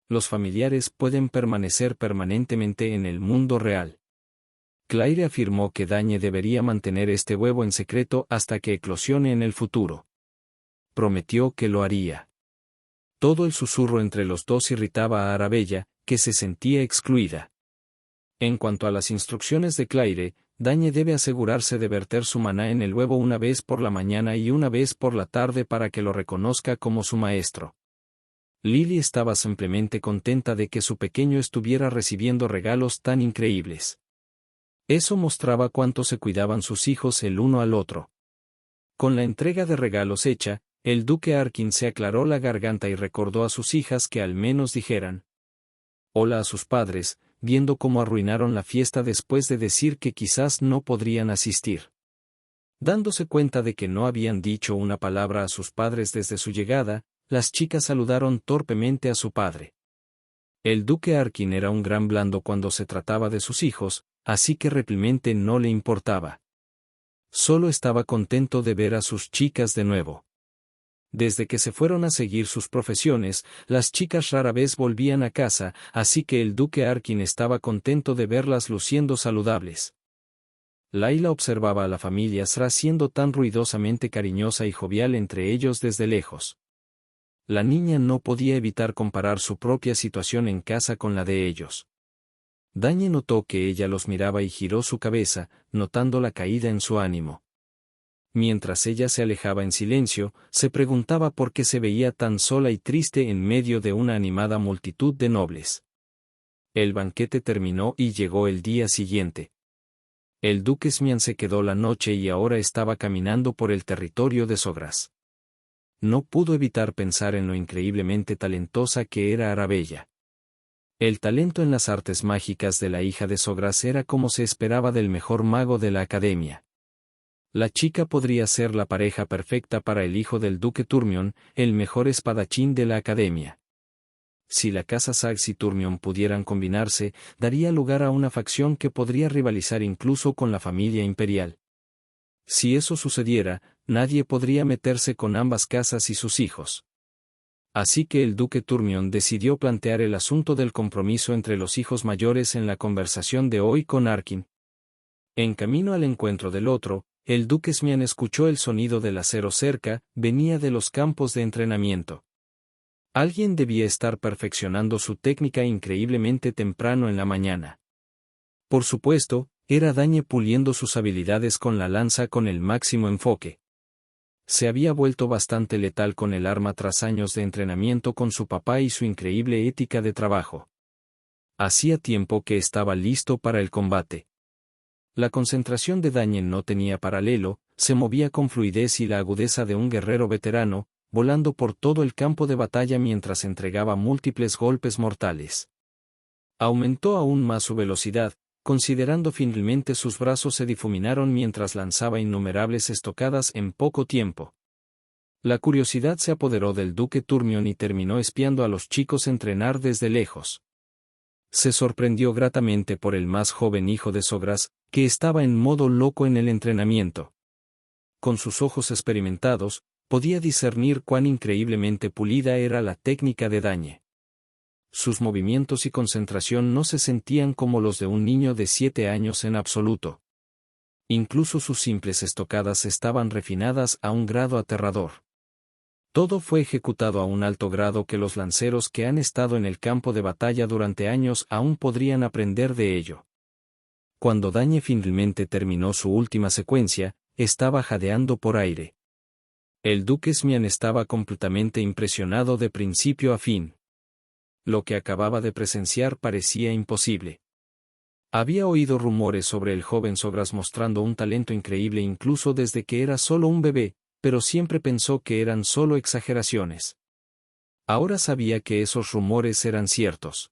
Los familiares pueden permanecer permanentemente en el mundo real. Claire afirmó que Dañe debería mantener este huevo en secreto hasta que eclosione en el futuro. Prometió que lo haría. Todo el susurro entre los dos irritaba a Arabella, que se sentía excluida. En cuanto a las instrucciones de Claire, Dañe debe asegurarse de verter su maná en el huevo una vez por la mañana y una vez por la tarde para que lo reconozca como su maestro. Lily estaba simplemente contenta de que su pequeño estuviera recibiendo regalos tan increíbles. Eso mostraba cuánto se cuidaban sus hijos el uno al otro. Con la entrega de regalos hecha, el duque Arkin se aclaró la garganta y recordó a sus hijas que al menos dijeran hola a sus padres, viendo cómo arruinaron la fiesta después de decir que quizás no podrían asistir. Dándose cuenta de que no habían dicho una palabra a sus padres desde su llegada, las chicas saludaron torpemente a su padre. El duque Arkin era un gran blando cuando se trataba de sus hijos, así que realmente no le importaba. Solo estaba contento de ver a sus chicas de nuevo. Desde que se fueron a seguir sus profesiones, las chicas rara vez volvían a casa, así que el duque Arkin estaba contento de verlas luciendo saludables. Layla observaba a la familia Sra siendo tan ruidosamente cariñosa y jovial entre ellos desde lejos. La niña no podía evitar comparar su propia situación en casa con la de ellos. Dañe notó que ella los miraba y giró su cabeza, notando la caída en su ánimo. Mientras ella se alejaba en silencio, se preguntaba por qué se veía tan sola y triste en medio de una animada multitud de nobles. El banquete terminó y llegó el día siguiente. El duque Smian se quedó la noche y ahora estaba caminando por el territorio de Sogras. No pudo evitar pensar en lo increíblemente talentosa que era Arabella. El talento en las artes mágicas de la hija de Sogras era como se esperaba del mejor mago de la academia. La chica podría ser la pareja perfecta para el hijo del duque Turmion, el mejor espadachín de la academia. Si la casa Saxe y Turmion pudieran combinarse, daría lugar a una facción que podría rivalizar incluso con la familia imperial. Si eso sucediera, nadie podría meterse con ambas casas y sus hijos. Así que el duque Turmion decidió plantear el asunto del compromiso entre los hijos mayores en la conversación de hoy con Arkin. En camino al encuentro del otro, el duque Smian escuchó el sonido del acero cerca, venía de los campos de entrenamiento. Alguien debía estar perfeccionando su técnica increíblemente temprano en la mañana. Por supuesto, era Dañe puliendo sus habilidades con la lanza con el máximo enfoque. Se había vuelto bastante letal con el arma tras años de entrenamiento con su papá y su increíble ética de trabajo. Hacía tiempo que estaba listo para el combate. La concentración de Dañe no tenía paralelo, se movía con fluidez y la agudeza de un guerrero veterano, volando por todo el campo de batalla mientras entregaba múltiples golpes mortales. Aumentó aún más su velocidad, considerando finalmente sus brazos se difuminaron mientras lanzaba innumerables estocadas en poco tiempo. La curiosidad se apoderó del duque Turmion y terminó espiando a los chicos entrenar desde lejos. Se sorprendió gratamente por el más joven hijo de Sogras, que estaba en modo loco en el entrenamiento. Con sus ojos experimentados, podía discernir cuán increíblemente pulida era la técnica de Dañe. Sus movimientos y concentración no se sentían como los de un niño de 7 años en absoluto. Incluso sus simples estocadas estaban refinadas a un grado aterrador. Todo fue ejecutado a un alto grado que los lanceros que han estado en el campo de batalla durante años aún podrían aprender de ello. Cuando Dañe finalmente terminó su última secuencia, estaba jadeando por aire. El duque Smian estaba completamente impresionado de principio a fin. Lo que acababa de presenciar parecía imposible. Había oído rumores sobre el joven Sogras mostrando un talento increíble incluso desde que era solo un bebé, pero siempre pensó que eran solo exageraciones. Ahora sabía que esos rumores eran ciertos.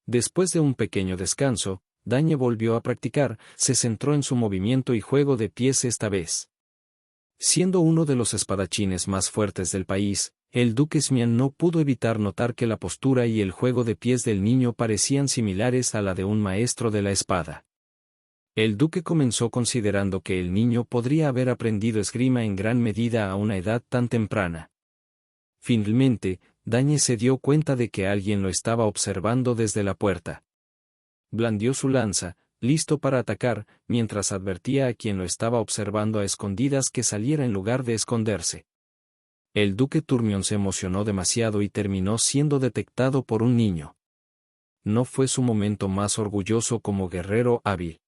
Después de un pequeño descanso, Dañe volvió a practicar, se centró en su movimiento y juego de pies esta vez. Siendo uno de los espadachines más fuertes del país, el duque Smian no pudo evitar notar que la postura y el juego de pies del niño parecían similares a la de un maestro de la espada. El duque comenzó considerando que el niño podría haber aprendido esgrima en gran medida a una edad tan temprana. Finalmente, Dañe se dio cuenta de que alguien lo estaba observando desde la puerta. Blandió su lanza, listo para atacar, mientras advertía a quien lo estaba observando a escondidas que saliera en lugar de esconderse. El duque Turmion se emocionó demasiado y terminó siendo detectado por un niño. No fue su momento más orgulloso como guerrero hábil.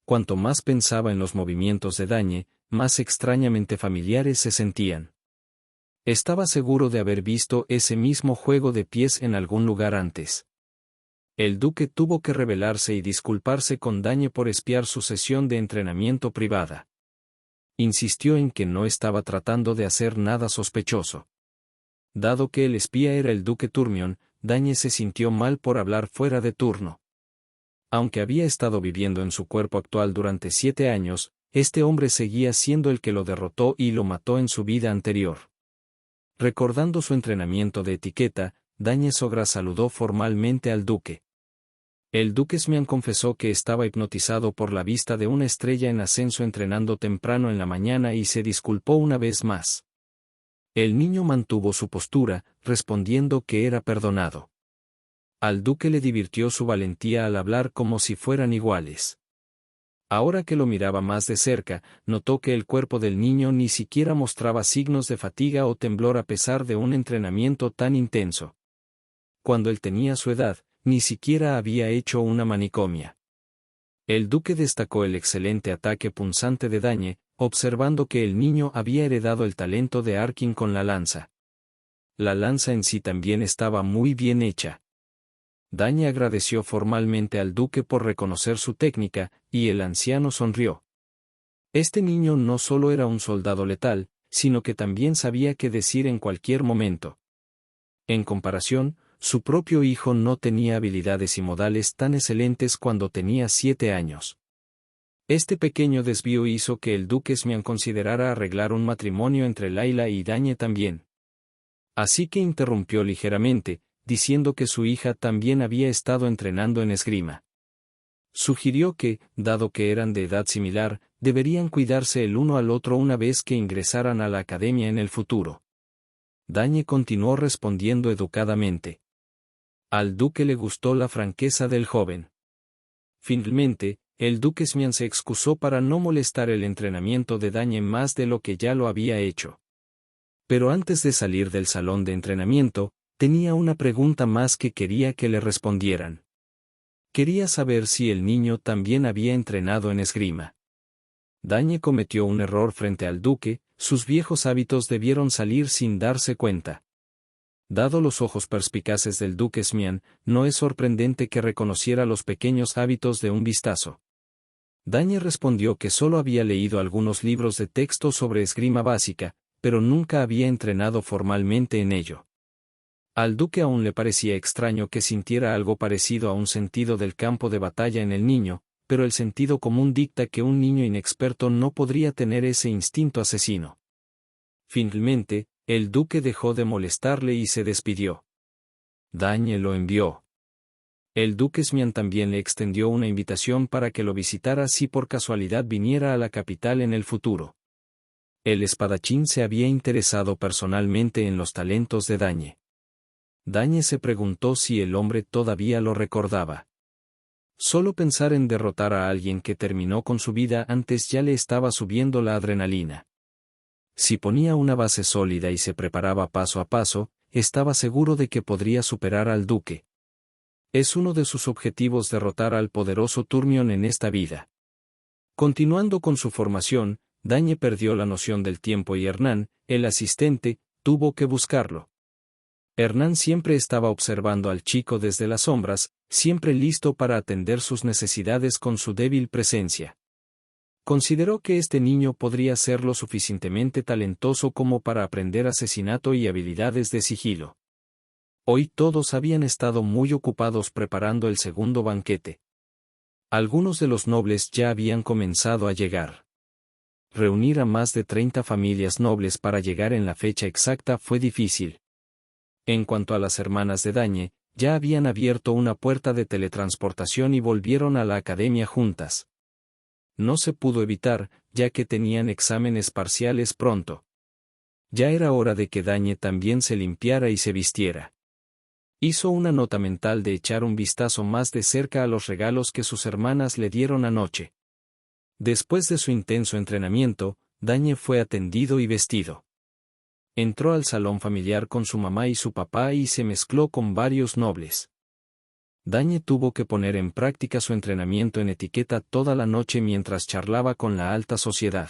Cuanto más pensaba en los movimientos de Dañe, más extrañamente familiares se sentían. Estaba seguro de haber visto ese mismo juego de pies en algún lugar antes. El duque tuvo que rebelarse y disculparse con Dañe por espiar su sesión de entrenamiento privada. Insistió en que no estaba tratando de hacer nada sospechoso. Dado que el espía era el duque Turmion, Dañe se sintió mal por hablar fuera de turno. Aunque había estado viviendo en su cuerpo actual durante 7 años, este hombre seguía siendo el que lo derrotó y lo mató en su vida anterior. Recordando su entrenamiento de etiqueta, Dañe Sogras saludó formalmente al duque. El duque Smian confesó que estaba hipnotizado por la vista de una estrella en ascenso entrenando temprano en la mañana y se disculpó una vez más. El niño mantuvo su postura, respondiendo que era perdonado. Al duque le divirtió su valentía al hablar como si fueran iguales. Ahora que lo miraba más de cerca, notó que el cuerpo del niño ni siquiera mostraba signos de fatiga o temblor a pesar de un entrenamiento tan intenso. Cuando él tenía su edad, ni siquiera había hecho una manicomia. El duque destacó el excelente ataque punzante de Dañe, observando que el niño había heredado el talento de Arkin con la lanza. La lanza en sí también estaba muy bien hecha. Dañe agradeció formalmente al duque por reconocer su técnica, y el anciano sonrió. Este niño no solo era un soldado letal, sino que también sabía qué decir en cualquier momento. En comparación, su propio hijo no tenía habilidades y modales tan excelentes cuando tenía 7 años. Este pequeño desvío hizo que el duque Smian considerara arreglar un matrimonio entre Layla y Dañe también. Así que interrumpió ligeramente, diciendo que su hija también había estado entrenando en esgrima. Sugirió que, dado que eran de edad similar, deberían cuidarse el uno al otro una vez que ingresaran a la academia en el futuro. Dañe continuó respondiendo educadamente. Al duque le gustó la franqueza del joven. Finalmente, el duque Smian se excusó para no molestar el entrenamiento de Dañe más de lo que ya lo había hecho. Pero antes de salir del salón de entrenamiento, tenía una pregunta más que quería que le respondieran. Quería saber si el niño también había entrenado en esgrima. Dañe cometió un error frente al duque, sus viejos hábitos debieron salir sin darse cuenta. Dado los ojos perspicaces del duque Smian, no es sorprendente que reconociera los pequeños hábitos de un vistazo. Dañe respondió que solo había leído algunos libros de texto sobre esgrima básica, pero nunca había entrenado formalmente en ello. Al duque aún le parecía extraño que sintiera algo parecido a un sentido del campo de batalla en el niño, pero el sentido común dicta que un niño inexperto no podría tener ese instinto asesino. Finalmente, el duque dejó de molestarle y se despidió. Dañe lo envió. El duque Smian también le extendió una invitación para que lo visitara si por casualidad viniera a la capital en el futuro. El espadachín se había interesado personalmente en los talentos de Dañe. Dañe se preguntó si el hombre todavía lo recordaba. Solo pensar en derrotar a alguien que terminó con su vida antes ya le estaba subiendo la adrenalina. Si ponía una base sólida y se preparaba paso a paso, estaba seguro de que podría superar al duque. Es uno de sus objetivos derrotar al poderoso Turmion en esta vida. Continuando con su formación, Dañe perdió la noción del tiempo y Hernán, el asistente, tuvo que buscarlo. Hernán siempre estaba observando al chico desde las sombras, siempre listo para atender sus necesidades con su débil presencia. Consideró que este niño podría ser lo suficientemente talentoso como para aprender asesinato y habilidades de sigilo. Hoy todos habían estado muy ocupados preparando el segundo banquete. Algunos de los nobles ya habían comenzado a llegar. Reunir a más de 30 familias nobles para llegar en la fecha exacta fue difícil. En cuanto a las hermanas de Dañe, ya habían abierto una puerta de teletransportación y volvieron a la academia juntas. No se pudo evitar, ya que tenían exámenes parciales pronto. Ya era hora de que Dañe también se limpiara y se vistiera. Hizo una nota mental de echar un vistazo más de cerca a los regalos que sus hermanas le dieron anoche. Después de su intenso entrenamiento, Dañe fue atendido y vestido. Entró al salón familiar con su mamá y su papá y se mezcló con varios nobles. Dañe tuvo que poner en práctica su entrenamiento en etiqueta toda la noche mientras charlaba con la alta sociedad.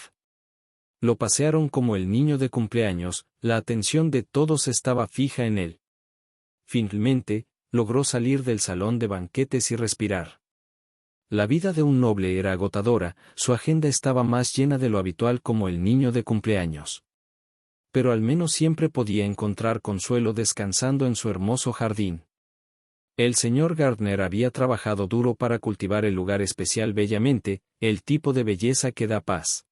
Lo pasearon como el niño de cumpleaños, la atención de todos estaba fija en él. Finalmente, logró salir del salón de banquetes y respirar. La vida de un noble era agotadora, su agenda estaba más llena de lo habitual como el niño de cumpleaños. Pero al menos siempre podía encontrar consuelo descansando en su hermoso jardín. El señor Gardner había trabajado duro para cultivar el lugar especial bellamente, el tipo de belleza que da paz.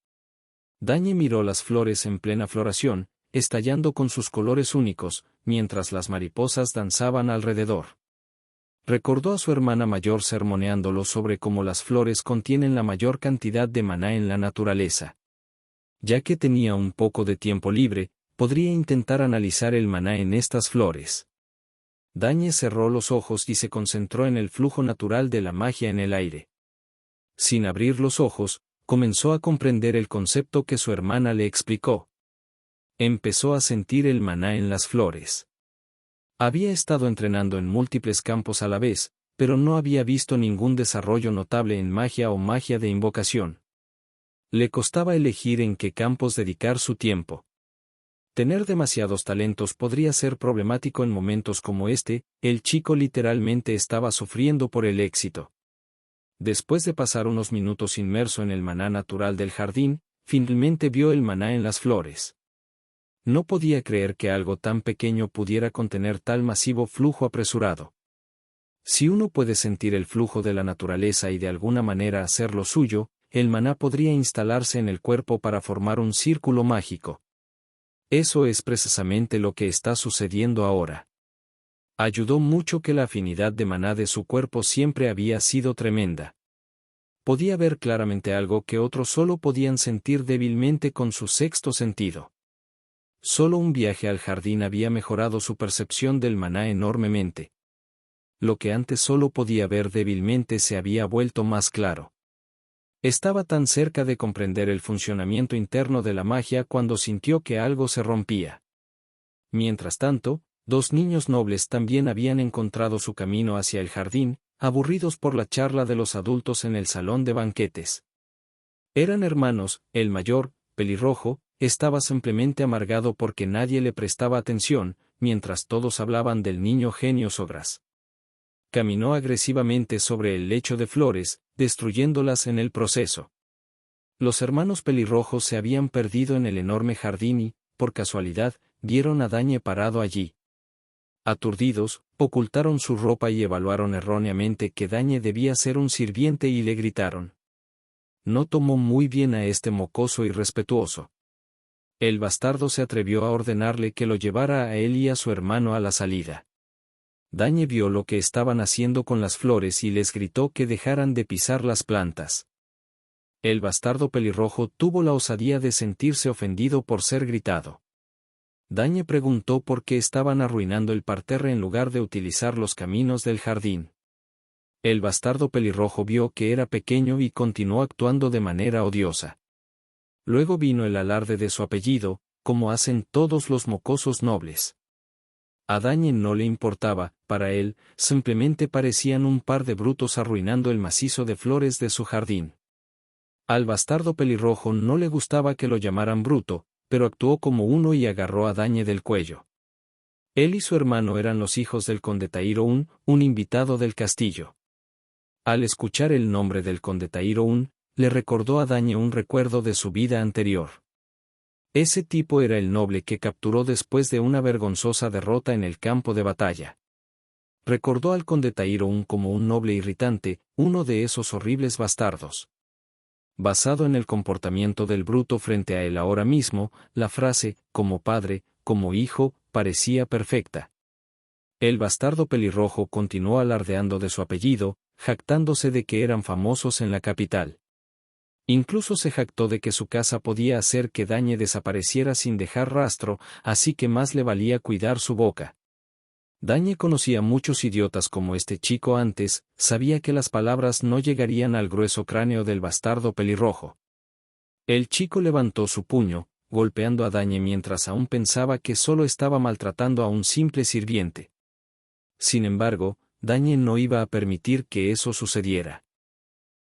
Dañe miró las flores en plena floración, estallando con sus colores únicos, mientras las mariposas danzaban alrededor. Recordó a su hermana mayor sermoneándolo sobre cómo las flores contienen la mayor cantidad de maná en la naturaleza. Ya que tenía un poco de tiempo libre, podría intentar analizar el maná en estas flores. Dañe cerró los ojos y se concentró en el flujo natural de la magia en el aire. Sin abrir los ojos, comenzó a comprender el concepto que su hermana le explicó. Empezó a sentir el maná en las flores. Había estado entrenando en múltiples campos a la vez, pero no había visto ningún desarrollo notable en magia o magia de invocación. Le costaba elegir en qué campos dedicar su tiempo. Tener demasiados talentos podría ser problemático en momentos como este. El chico literalmente estaba sufriendo por el éxito. Después de pasar unos minutos inmerso en el maná natural del jardín, finalmente vio el maná en las flores. No podía creer que algo tan pequeño pudiera contener tal masivo flujo apresurado. Si uno puede sentir el flujo de la naturaleza y de alguna manera hacerlo suyo, el maná podría instalarse en el cuerpo para formar un círculo mágico. Eso es precisamente lo que está sucediendo ahora. Ayudó mucho que la afinidad de maná de su cuerpo siempre había sido tremenda. Podía ver claramente algo que otros solo podían sentir débilmente con su sexto sentido. Solo un viaje al jardín había mejorado su percepción del maná enormemente. Lo que antes solo podía ver débilmente se había vuelto más claro. Estaba tan cerca de comprender el funcionamiento interno de la magia cuando sintió que algo se rompía. Mientras tanto, dos niños nobles también habían encontrado su camino hacia el jardín, aburridos por la charla de los adultos en el salón de banquetes. Eran hermanos. El mayor, pelirrojo, estaba simplemente amargado porque nadie le prestaba atención, mientras todos hablaban del niño genio Sogras. Caminó agresivamente sobre el lecho de flores, destruyéndolas en el proceso. Los hermanos pelirrojos se habían perdido en el enorme jardín y, por casualidad, vieron a Dañe parado allí. Aturdidos, ocultaron su ropa y evaluaron erróneamente que Dañe debía ser un sirviente y le gritaron. No tomó muy bien a este mocoso irrespetuoso. El bastardo se atrevió a ordenarle que lo llevara a él y a su hermano a la salida. Dañe vio lo que estaban haciendo con las flores y les gritó que dejaran de pisar las plantas. El bastardo pelirrojo tuvo la osadía de sentirse ofendido por ser gritado. Dañe preguntó por qué estaban arruinando el parterre en lugar de utilizar los caminos del jardín. El bastardo pelirrojo vio que era pequeño y continuó actuando de manera odiosa. Luego vino el alarde de su apellido, como hacen todos los mocosos nobles. A Dañe no le importaba, para él, simplemente parecían un par de brutos arruinando el macizo de flores de su jardín. Al bastardo pelirrojo no le gustaba que lo llamaran bruto, pero actuó como uno y agarró a Dañe del cuello. Él y su hermano eran los hijos del conde Tairo un invitado del castillo. Al escuchar el nombre del conde Tairo le recordó a Dañe un recuerdo de su vida anterior. Ese tipo era el noble que capturó después de una vergonzosa derrota en el campo de batalla. Recordó al conde Tairo como un noble irritante, uno de esos horribles bastardos. Basado en el comportamiento del bruto frente a él ahora mismo, la frase, como padre, como hijo, parecía perfecta. El bastardo pelirrojo continuó alardeando de su apellido, jactándose de que eran famosos en la capital. Incluso se jactó de que su casa podía hacer que Dañe desapareciera sin dejar rastro, así que más le valía cuidar su boca. Dañe conocía muchos idiotas como este chico antes, sabía que las palabras no llegarían al grueso cráneo del bastardo pelirrojo. El chico levantó su puño, golpeando a Dañe mientras aún pensaba que solo estaba maltratando a un simple sirviente. Sin embargo, Dañe no iba a permitir que eso sucediera.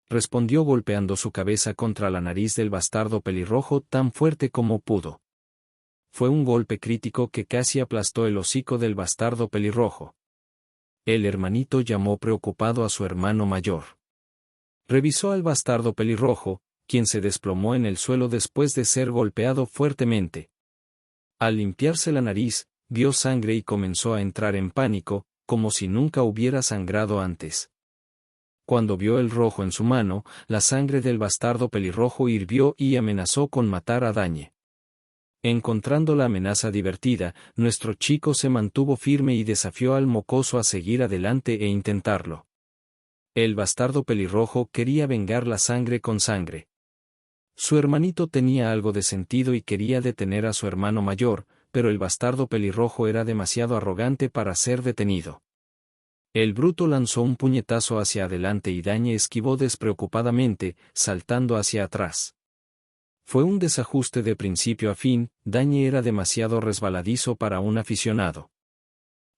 Respondió golpeando su cabeza contra la nariz del bastardo pelirrojo tan fuerte como pudo. Fue un golpe crítico que casi aplastó el hocico del bastardo pelirrojo. El hermanito llamó preocupado a su hermano mayor. Revisó al bastardo pelirrojo, quien se desplomó en el suelo después de ser golpeado fuertemente. Al limpiarse la nariz, vio sangre y comenzó a entrar en pánico, como si nunca hubiera sangrado antes. Cuando vio el rojo en su mano, la sangre del bastardo pelirrojo hirvió y amenazó con matar a Dañe. Encontrando la amenaza divertida, nuestro chico se mantuvo firme y desafió al mocoso a seguir adelante e intentarlo. El bastardo pelirrojo quería vengar la sangre con sangre. Su hermanito tenía algo de sentido y quería detener a su hermano mayor, pero el bastardo pelirrojo era demasiado arrogante para ser detenido. El bruto lanzó un puñetazo hacia adelante y Dañe esquivó despreocupadamente, saltando hacia atrás. Fue un desajuste de principio a fin. Dañe era demasiado resbaladizo para un aficionado.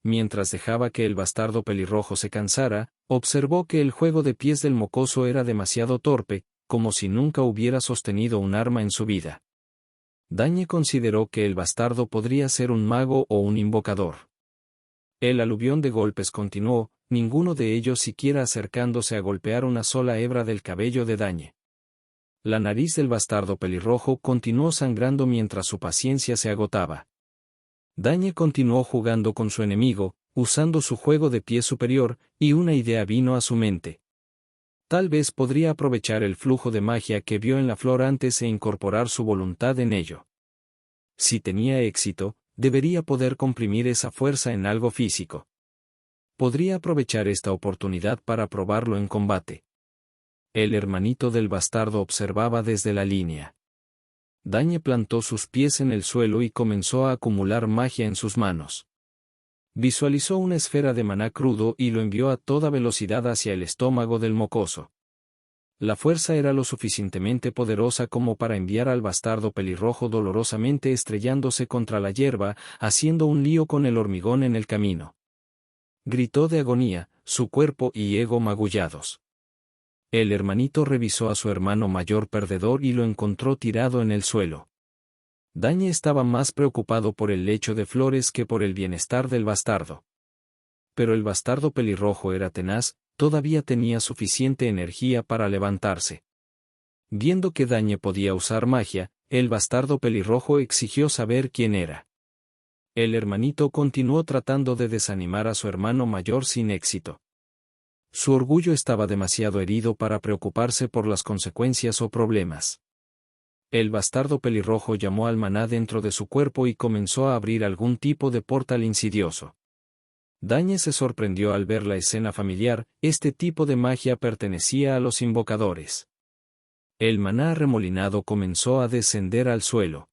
Mientras dejaba que el bastardo pelirrojo se cansara, observó que el juego de pies del mocoso era demasiado torpe, como si nunca hubiera sostenido un arma en su vida. Dañe consideró que el bastardo podría ser un mago o un invocador. El aluvión de golpes continuó, ninguno de ellos siquiera acercándose a golpear una sola hebra del cabello de Dañe. La nariz del bastardo pelirrojo continuó sangrando mientras su paciencia se agotaba. Dañe continuó jugando con su enemigo, usando su juego de pie superior, y una idea vino a su mente. Tal vez podría aprovechar el flujo de magia que vio en la flor antes e incorporar su voluntad en ello. Si tenía éxito, debería poder comprimir esa fuerza en algo físico. Podría aprovechar esta oportunidad para probarlo en combate. El hermanito del bastardo observaba desde la línea. Dañe plantó sus pies en el suelo y comenzó a acumular magia en sus manos. Visualizó una esfera de maná crudo y lo envió a toda velocidad hacia el estómago del mocoso. La fuerza era lo suficientemente poderosa como para enviar al bastardo pelirrojo dolorosamente estrellándose contra la hierba, haciendo un lío con el hormigón en el camino. Gritó de agonía, su cuerpo y ego magullados. El hermanito revisó a su hermano mayor perdedor y lo encontró tirado en el suelo. Dañe estaba más preocupado por el lecho de flores que por el bienestar del bastardo. Pero el bastardo pelirrojo era tenaz, todavía tenía suficiente energía para levantarse. Viendo que Dañe podía usar magia, el bastardo pelirrojo exigió saber quién era. El hermanito continuó tratando de desanimar a su hermano mayor sin éxito. Su orgullo estaba demasiado herido para preocuparse por las consecuencias o problemas. El bastardo pelirrojo llamó al maná dentro de su cuerpo y comenzó a abrir algún tipo de portal insidioso. Dañe se sorprendió al ver la escena familiar, este tipo de magia pertenecía a los invocadores. El maná arremolinado comenzó a descender al suelo.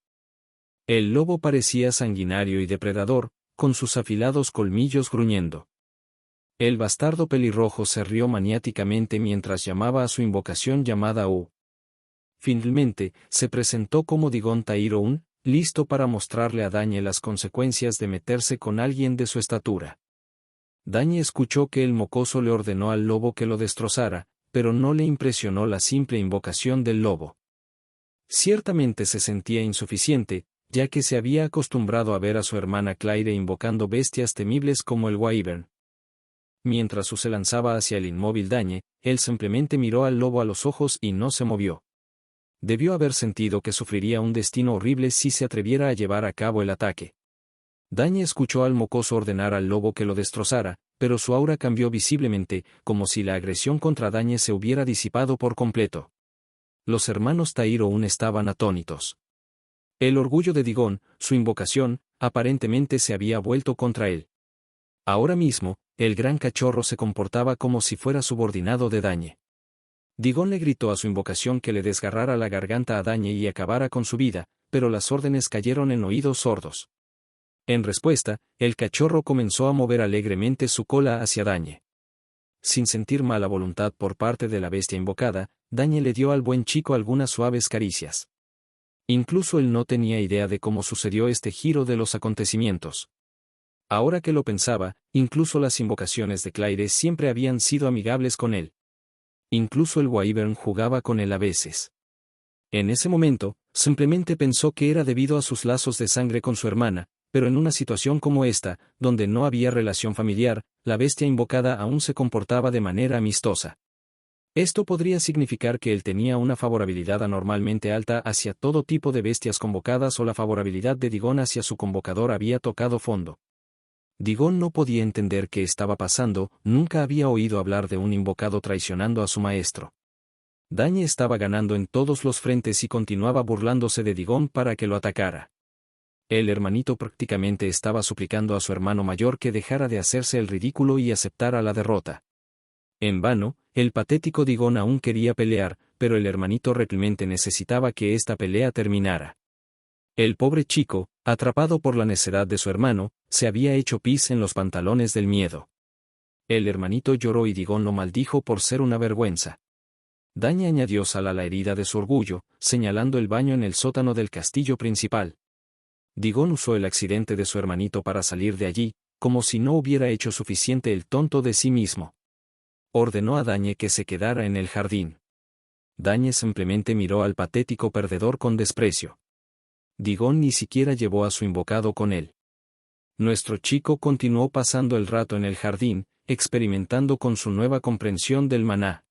El lobo parecía sanguinario y depredador, con sus afilados colmillos gruñendo. El bastardo pelirrojo se rió maniáticamente mientras llamaba a su invocación llamada U. Finalmente, se presentó como Digón Tairoun, listo para mostrarle a Dañe las consecuencias de meterse con alguien de su estatura. Dañe escuchó que el mocoso le ordenó al lobo que lo destrozara, pero no le impresionó la simple invocación del lobo. Ciertamente se sentía insuficiente, ya que se había acostumbrado a ver a su hermana Claire invocando bestias temibles como el wyvern. Mientras se lanzaba hacia el inmóvil Dañe, él simplemente miró al lobo a los ojos y no se movió. Debió haber sentido que sufriría un destino horrible si se atreviera a llevar a cabo el ataque. Dañe escuchó al mocoso ordenar al lobo que lo destrozara, pero su aura cambió visiblemente, como si la agresión contra Dañe se hubiera disipado por completo. Los hermanos Tairoun estaban atónitos. El orgullo de Digón, su invocación, aparentemente se había vuelto contra él. Ahora mismo, el gran cachorro se comportaba como si fuera subordinado de Dañe. Digón le gritó a su invocación que le desgarrara la garganta a Dañe y acabara con su vida, pero las órdenes cayeron en oídos sordos. En respuesta, el cachorro comenzó a mover alegremente su cola hacia Dañe. Sin sentir mala voluntad por parte de la bestia invocada, Dañe le dio al buen chico algunas suaves caricias. Incluso él no tenía idea de cómo sucedió este giro de los acontecimientos. Ahora que lo pensaba, incluso las invocaciones de Claire siempre habían sido amigables con él. Incluso el wyvern jugaba con él a veces. En ese momento, simplemente pensó que era debido a sus lazos de sangre con su hermana, pero en una situación como esta, donde no había relación familiar, la bestia invocada aún se comportaba de manera amistosa. Esto podría significar que él tenía una favorabilidad anormalmente alta hacia todo tipo de bestias convocadas o la favorabilidad de Digón hacia su convocador había tocado fondo. Digón no podía entender qué estaba pasando, nunca había oído hablar de un invocado traicionando a su maestro. Dañe estaba ganando en todos los frentes y continuaba burlándose de Digón para que lo atacara. El hermanito prácticamente estaba suplicando a su hermano mayor que dejara de hacerse el ridículo y aceptara la derrota. En vano, el patético Digón aún quería pelear, pero el hermanito realmente necesitaba que esta pelea terminara. El pobre chico, atrapado por la necedad de su hermano, se había hecho pis en los pantalones del miedo. El hermanito lloró y Digón lo maldijo por ser una vergüenza. Dañe añadió sal a la herida de su orgullo, señalando el baño en el sótano del castillo principal. Digón usó el accidente de su hermanito para salir de allí, como si no hubiera hecho suficiente el tonto de sí mismo. Ordenó a Dañe que se quedara en el jardín. Dañe simplemente miró al patético perdedor con desprecio. Digón ni siquiera llevó a su invocado con él. Nuestro chico continuó pasando el rato en el jardín, experimentando con su nueva comprensión del maná.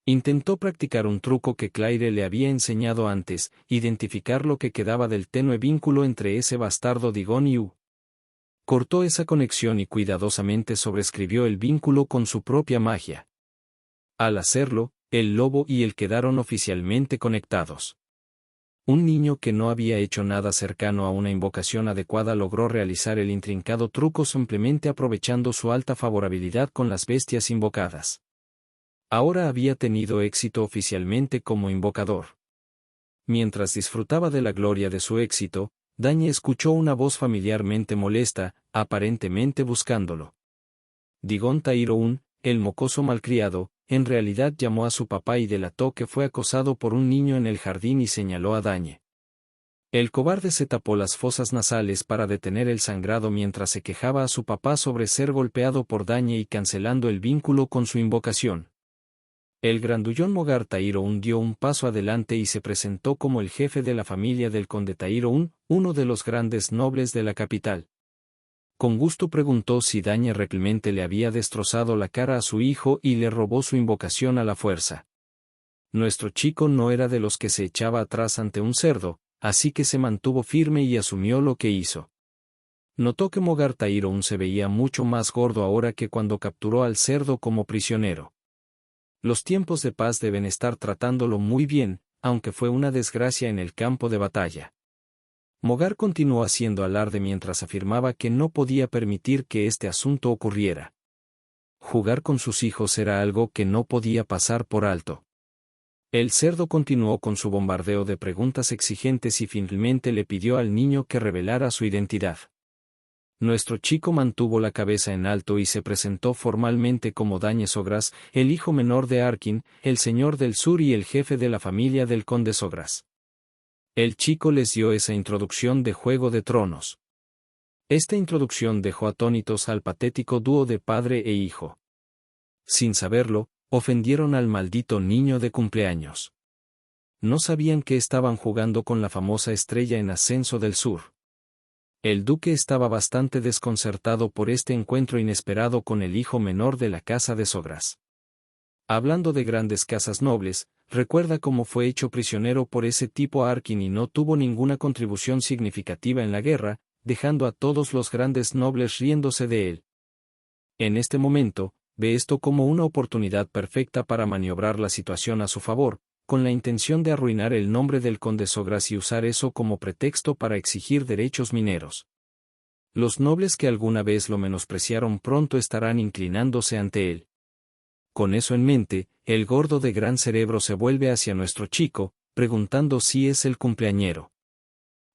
Intentó practicar un truco que Claire le había enseñado antes, identificar lo que quedaba del tenue vínculo entre ese bastardo Digón y U. Cortó esa conexión y cuidadosamente sobrescribió el vínculo con su propia magia. Al hacerlo, el lobo y él quedaron oficialmente conectados. Un niño que no había hecho nada cercano a una invocación adecuada logró realizar el intrincado truco simplemente aprovechando su alta favorabilidad con las bestias invocadas. Ahora había tenido éxito oficialmente como invocador. Mientras disfrutaba de la gloria de su éxito, Dañe escuchó una voz familiarmente molesta, aparentemente buscándolo. Digón Tairo-un, el mocoso malcriado, en realidad llamó a su papá y delató que fue acosado por un niño en el jardín y señaló a Dañe. El cobarde se tapó las fosas nasales para detener el sangrado mientras se quejaba a su papá sobre ser golpeado por Dañe y cancelando el vínculo con su invocación. El grandullón Mogar Tairo-un dio un paso adelante y se presentó como el jefe de la familia del conde Tairo-un, uno de los grandes nobles de la capital. Con gusto preguntó si Dañe realmente le había destrozado la cara a su hijo y le robó su invocación a la fuerza. Nuestro chico no era de los que se echaba atrás ante un cerdo, así que se mantuvo firme y asumió lo que hizo. Notó que Mogar Tairo-un se veía mucho más gordo ahora que cuando capturó al cerdo como prisionero. Los tiempos de paz deben estar tratándolo muy bien, aunque fue una desgracia en el campo de batalla. Mogar continuó haciendo alarde mientras afirmaba que no podía permitir que este asunto ocurriera. Jugar con sus hijos era algo que no podía pasar por alto. El cerdo continuó con su bombardeo de preguntas exigentes y finalmente le pidió al niño que revelara su identidad. Nuestro chico mantuvo la cabeza en alto y se presentó formalmente como Dañe Sogras, el hijo menor de Arkin, el señor del sur y el jefe de la familia del conde Sogras. El chico les dio esa introducción de Juego de Tronos. Esta introducción dejó atónitos al patético dúo de padre e hijo. Sin saberlo, ofendieron al maldito niño de cumpleaños. No sabían que estaban jugando con la famosa estrella en ascenso del sur. El duque estaba bastante desconcertado por este encuentro inesperado con el hijo menor de la casa de Sogras. Hablando de grandes casas nobles, recuerda cómo fue hecho prisionero por ese tipo Arkin y no tuvo ninguna contribución significativa en la guerra, dejando a todos los grandes nobles riéndose de él. En este momento, ve esto como una oportunidad perfecta para maniobrar la situación a su favor, con la intención de arruinar el nombre del conde Sogras y usar eso como pretexto para exigir derechos mineros. Los nobles que alguna vez lo menospreciaron pronto estarán inclinándose ante él. Con eso en mente, el gordo de gran cerebro se vuelve hacia nuestro chico, preguntando si es el cumpleañero.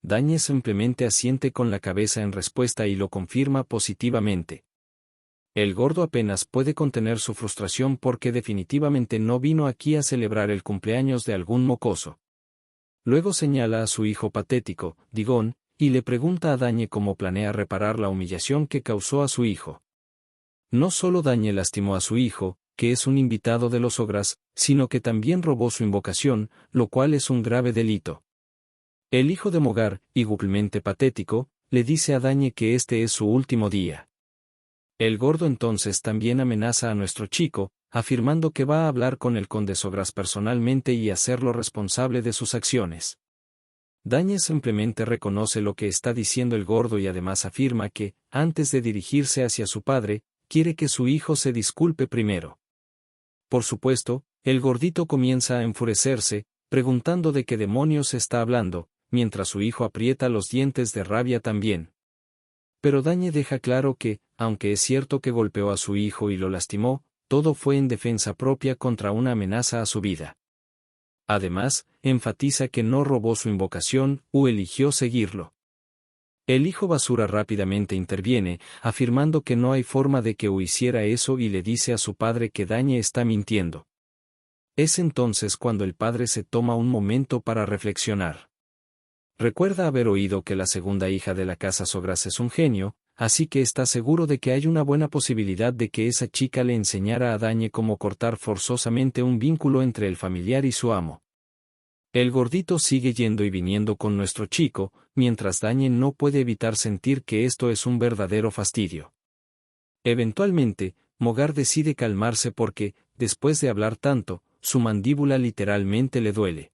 Dañe simplemente asiente con la cabeza en respuesta y lo confirma positivamente. El gordo apenas puede contener su frustración porque definitivamente no vino aquí a celebrar el cumpleaños de algún mocoso. Luego señala a su hijo patético, Digón, y le pregunta a Dañe cómo planea reparar la humillación que causó a su hijo. No solo Dañe lastimó a su hijo, que es un invitado de los Sogras, sino que también robó su invocación, lo cual es un grave delito. El hijo de Mogar, igualmente patético, le dice a Dañe que este es su último día. El gordo entonces también amenaza a nuestro chico, afirmando que va a hablar con el conde Sogras personalmente y hacerlo responsable de sus acciones. Dañe simplemente reconoce lo que está diciendo el gordo y además afirma que, antes de dirigirse hacia su padre, quiere que su hijo se disculpe primero. Por supuesto, el gordito comienza a enfurecerse, preguntando de qué demonios está hablando, mientras su hijo aprieta los dientes de rabia también. Pero Dañe deja claro que, aunque es cierto que golpeó a su hijo y lo lastimó, todo fue en defensa propia contra una amenaza a su vida. Además, enfatiza que no robó su invocación o eligió seguirlo. El hijo basura rápidamente interviene, afirmando que no hay forma de que hiciera eso y le dice a su padre que Dañe está mintiendo. Es entonces cuando el padre se toma un momento para reflexionar. Recuerda haber oído que la segunda hija de la casa Sogras es un genio, así que está seguro de que hay una buena posibilidad de que esa chica le enseñara a Dañe cómo cortar forzosamente un vínculo entre el familiar y su amo. El gordito sigue yendo y viniendo con nuestro chico, mientras Dañe no puede evitar sentir que esto es un verdadero fastidio. Eventualmente, Mogar decide calmarse porque, después de hablar tanto, su mandíbula literalmente le duele.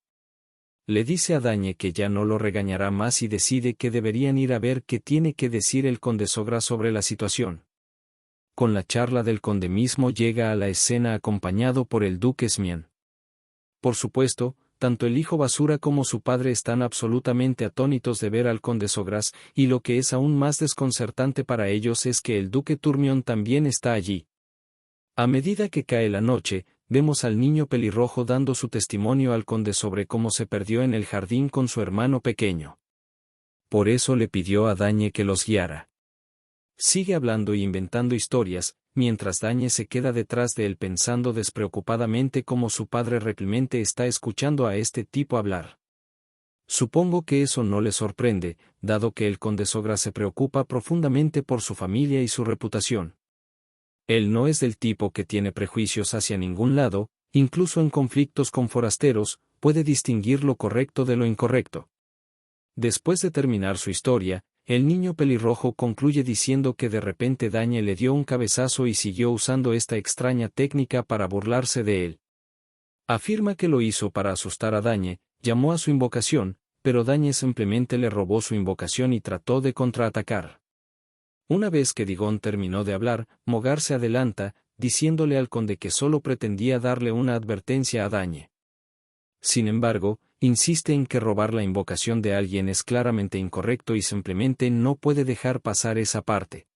Le dice a Dañe que ya no lo regañará más y decide que deberían ir a ver qué tiene que decir el conde Sogra sobre la situación. Con la charla del conde mismo llega a la escena acompañado por el duque Smian. Por supuesto, tanto el hijo basura como su padre están absolutamente atónitos de ver al conde Sogras, y lo que es aún más desconcertante para ellos es que el duque Turmión también está allí. A medida que cae la noche, vemos al niño pelirrojo dando su testimonio al conde sobre cómo se perdió en el jardín con su hermano pequeño. Por eso le pidió a Dañe que los guiara. Sigue hablando y inventando historias, mientras Dañe se queda detrás de él pensando despreocupadamente cómo su padre realmente está escuchando a este tipo hablar. Supongo que eso no le sorprende, dado que el conde Sogra se preocupa profundamente por su familia y su reputación. Él no es del tipo que tiene prejuicios hacia ningún lado, incluso en conflictos con forasteros, puede distinguir lo correcto de lo incorrecto. Después de terminar su historia, el niño pelirrojo concluye diciendo que de repente Dañe le dio un cabezazo y siguió usando esta extraña técnica para burlarse de él. Afirma que lo hizo para asustar a Dañe, llamó a su invocación, pero Dañe simplemente le robó su invocación y trató de contraatacar. Una vez que Digón terminó de hablar, Mogar se adelanta, diciéndole al conde que solo pretendía darle una advertencia a Dañe. Sin embargo, insiste en que robar la invocación de alguien es claramente incorrecto y simplemente no puede dejar pasar esa parte.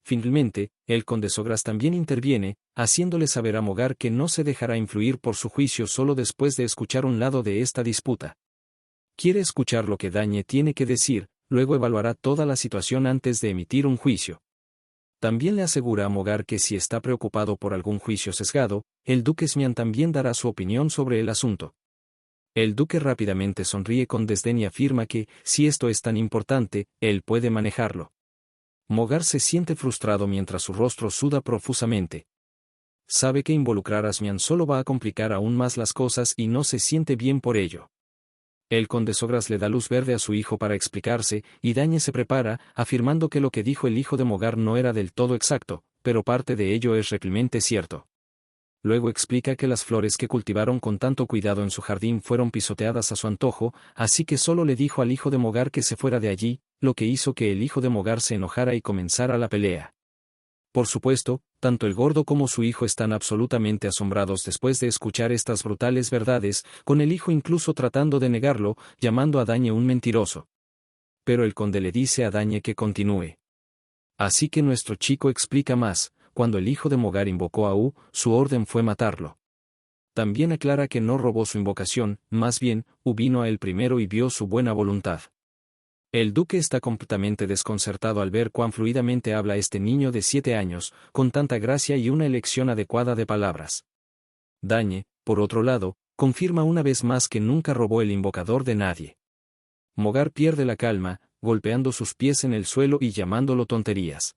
Finalmente, el conde Sogras también interviene, haciéndole saber a Mogar que no se dejará influir por su juicio solo después de escuchar un lado de esta disputa. Quiere escuchar lo que Dañe tiene que decir, luego evaluará toda la situación antes de emitir un juicio. También le asegura a Mogar que si está preocupado por algún juicio sesgado, el duque Smian también dará su opinión sobre el asunto. El duque rápidamente sonríe con desdén y afirma que, si esto es tan importante, él puede manejarlo. Mogar se siente frustrado mientras su rostro suda profusamente. Sabe que involucrar a Smian solo va a complicar aún más las cosas y no se siente bien por ello. El conde Sogras le da luz verde a su hijo para explicarse, y Dañe se prepara, afirmando que lo que dijo el hijo de Mogar no era del todo exacto, pero parte de ello es realmente cierto. Luego explica que las flores que cultivaron con tanto cuidado en su jardín fueron pisoteadas a su antojo, así que solo le dijo al hijo de Mogar que se fuera de allí, lo que hizo que el hijo de Mogar se enojara y comenzara la pelea. Por supuesto, tanto el gordo como su hijo están absolutamente asombrados después de escuchar estas brutales verdades, con el hijo incluso tratando de negarlo, llamando a Dañe un mentiroso. Pero el conde le dice a Dañe que continúe. Así que nuestro chico explica más: cuando el hijo de Mogar invocó a U, su orden fue matarlo. También aclara que no robó su invocación, más bien, U vino a él primero y vio su buena voluntad. El duque está completamente desconcertado al ver cuán fluidamente habla este niño de 7 años, con tanta gracia y una elección adecuada de palabras. Dañe, por otro lado, confirma una vez más que nunca robó el invocador de nadie. Mogar pierde la calma, golpeando sus pies en el suelo y llamándolo tonterías.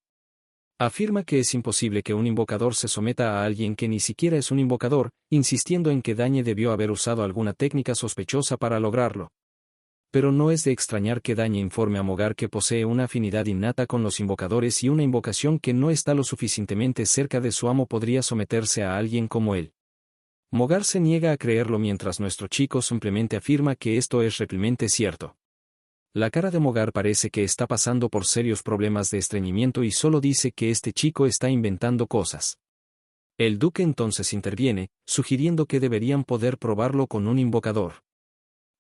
Afirma que es imposible que un invocador se someta a alguien que ni siquiera es un invocador, insistiendo en que Dañe debió haber usado alguna técnica sospechosa para lograrlo. Pero no es de extrañar que Dañe informe a Mogar que posee una afinidad innata con los invocadores y una invocación que no está lo suficientemente cerca de su amo podría someterse a alguien como él. Mogar se niega a creerlo mientras nuestro chico simplemente afirma que esto es realmente cierto. La cara de Mogar parece que está pasando por serios problemas de estreñimiento y solo dice que este chico está inventando cosas. El duque entonces interviene, sugiriendo que deberían poder probarlo con un invocador.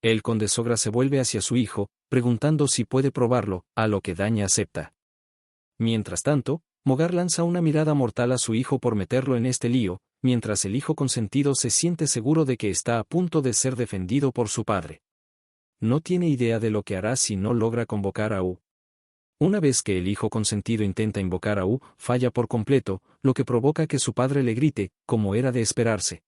El conde Sogra se vuelve hacia su hijo, preguntando si puede probarlo, a lo que Dañe acepta. Mientras tanto, Mogar lanza una mirada mortal a su hijo por meterlo en este lío, mientras el hijo consentido se siente seguro de que está a punto de ser defendido por su padre. No tiene idea de lo que hará si no logra convocar a U. Una vez que el hijo consentido intenta invocar a U, falla por completo, lo que provoca que su padre le grite, como era de esperarse.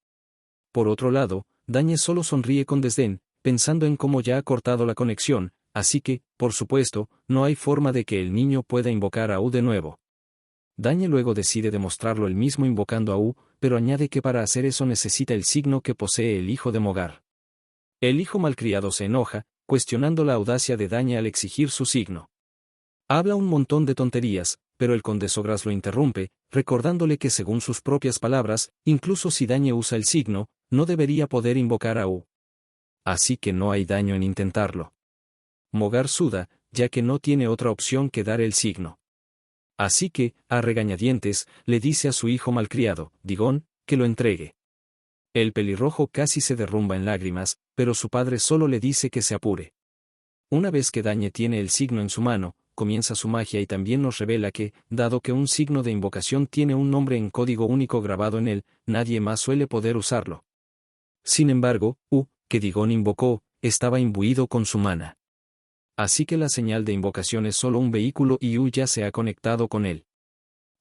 Por otro lado, Dañe solo sonríe con desdén, pensando en cómo ya ha cortado la conexión, así que, por supuesto, no hay forma de que el niño pueda invocar a U de nuevo. Dañe luego decide demostrarlo él mismo invocando a U, pero añade que para hacer eso necesita el signo que posee el hijo de Mogar. El hijo malcriado se enoja, cuestionando la audacia de Dañe al exigir su signo. Habla un montón de tonterías, pero el conde Sogras lo interrumpe, recordándole que según sus propias palabras, incluso si Dañe usa el signo, no debería poder invocar a U. Así que no hay daño en intentarlo. Mogar suda, ya que no tiene otra opción que dar el signo. Así que, a regañadientes, le dice a su hijo malcriado, Digón, que lo entregue. El pelirrojo casi se derrumba en lágrimas, pero su padre solo le dice que se apure. Una vez que Dañe tiene el signo en su mano, comienza su magia y también nos revela que, dado que un signo de invocación tiene un nombre en código único grabado en él, nadie más suele poder usarlo. Sin embargo, U, que Digón invocó, estaba imbuido con su mana. Así que la señal de invocación es solo un vehículo y U ya se ha conectado con él.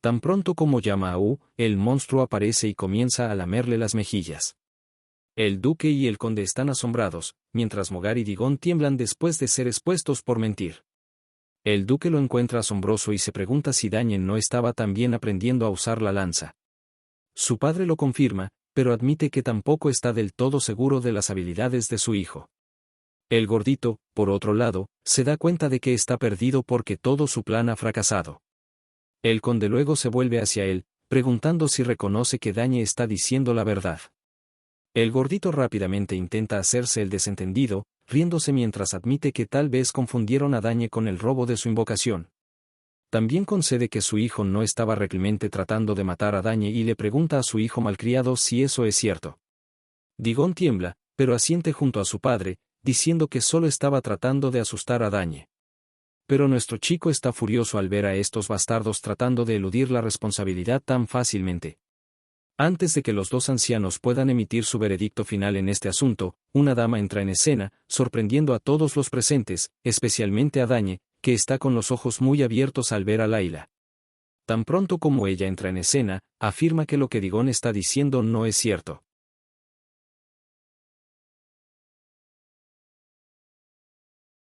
Tan pronto como llama a U, el monstruo aparece y comienza a lamerle las mejillas. El duque y el conde están asombrados, mientras Mogar y Digón tiemblan después de ser expuestos por mentir. El duque lo encuentra asombroso y se pregunta si Dañe no estaba también aprendiendo a usar la lanza. Su padre lo confirma, pero admite que tampoco está del todo seguro de las habilidades de su hijo. El gordito, por otro lado, se da cuenta de que está perdido porque todo su plan ha fracasado. El conde luego se vuelve hacia él, preguntando si reconoce que Dañe está diciendo la verdad. El gordito rápidamente intenta hacerse el desentendido, riéndose mientras admite que tal vez confundieron a Dañe con el robo de su invocación. También concede que su hijo no estaba realmente tratando de matar a Dañe y le pregunta a su hijo malcriado si eso es cierto. Digón tiembla, pero asiente junto a su padre, diciendo que solo estaba tratando de asustar a Dañe. Pero nuestro chico está furioso al ver a estos bastardos tratando de eludir la responsabilidad tan fácilmente. Antes de que los dos ancianos puedan emitir su veredicto final en este asunto, una dama entra en escena, sorprendiendo a todos los presentes, especialmente a Dañe, que está con los ojos muy abiertos al ver a Layla. Tan pronto como ella entra en escena, afirma que lo que Digón está diciendo no es cierto.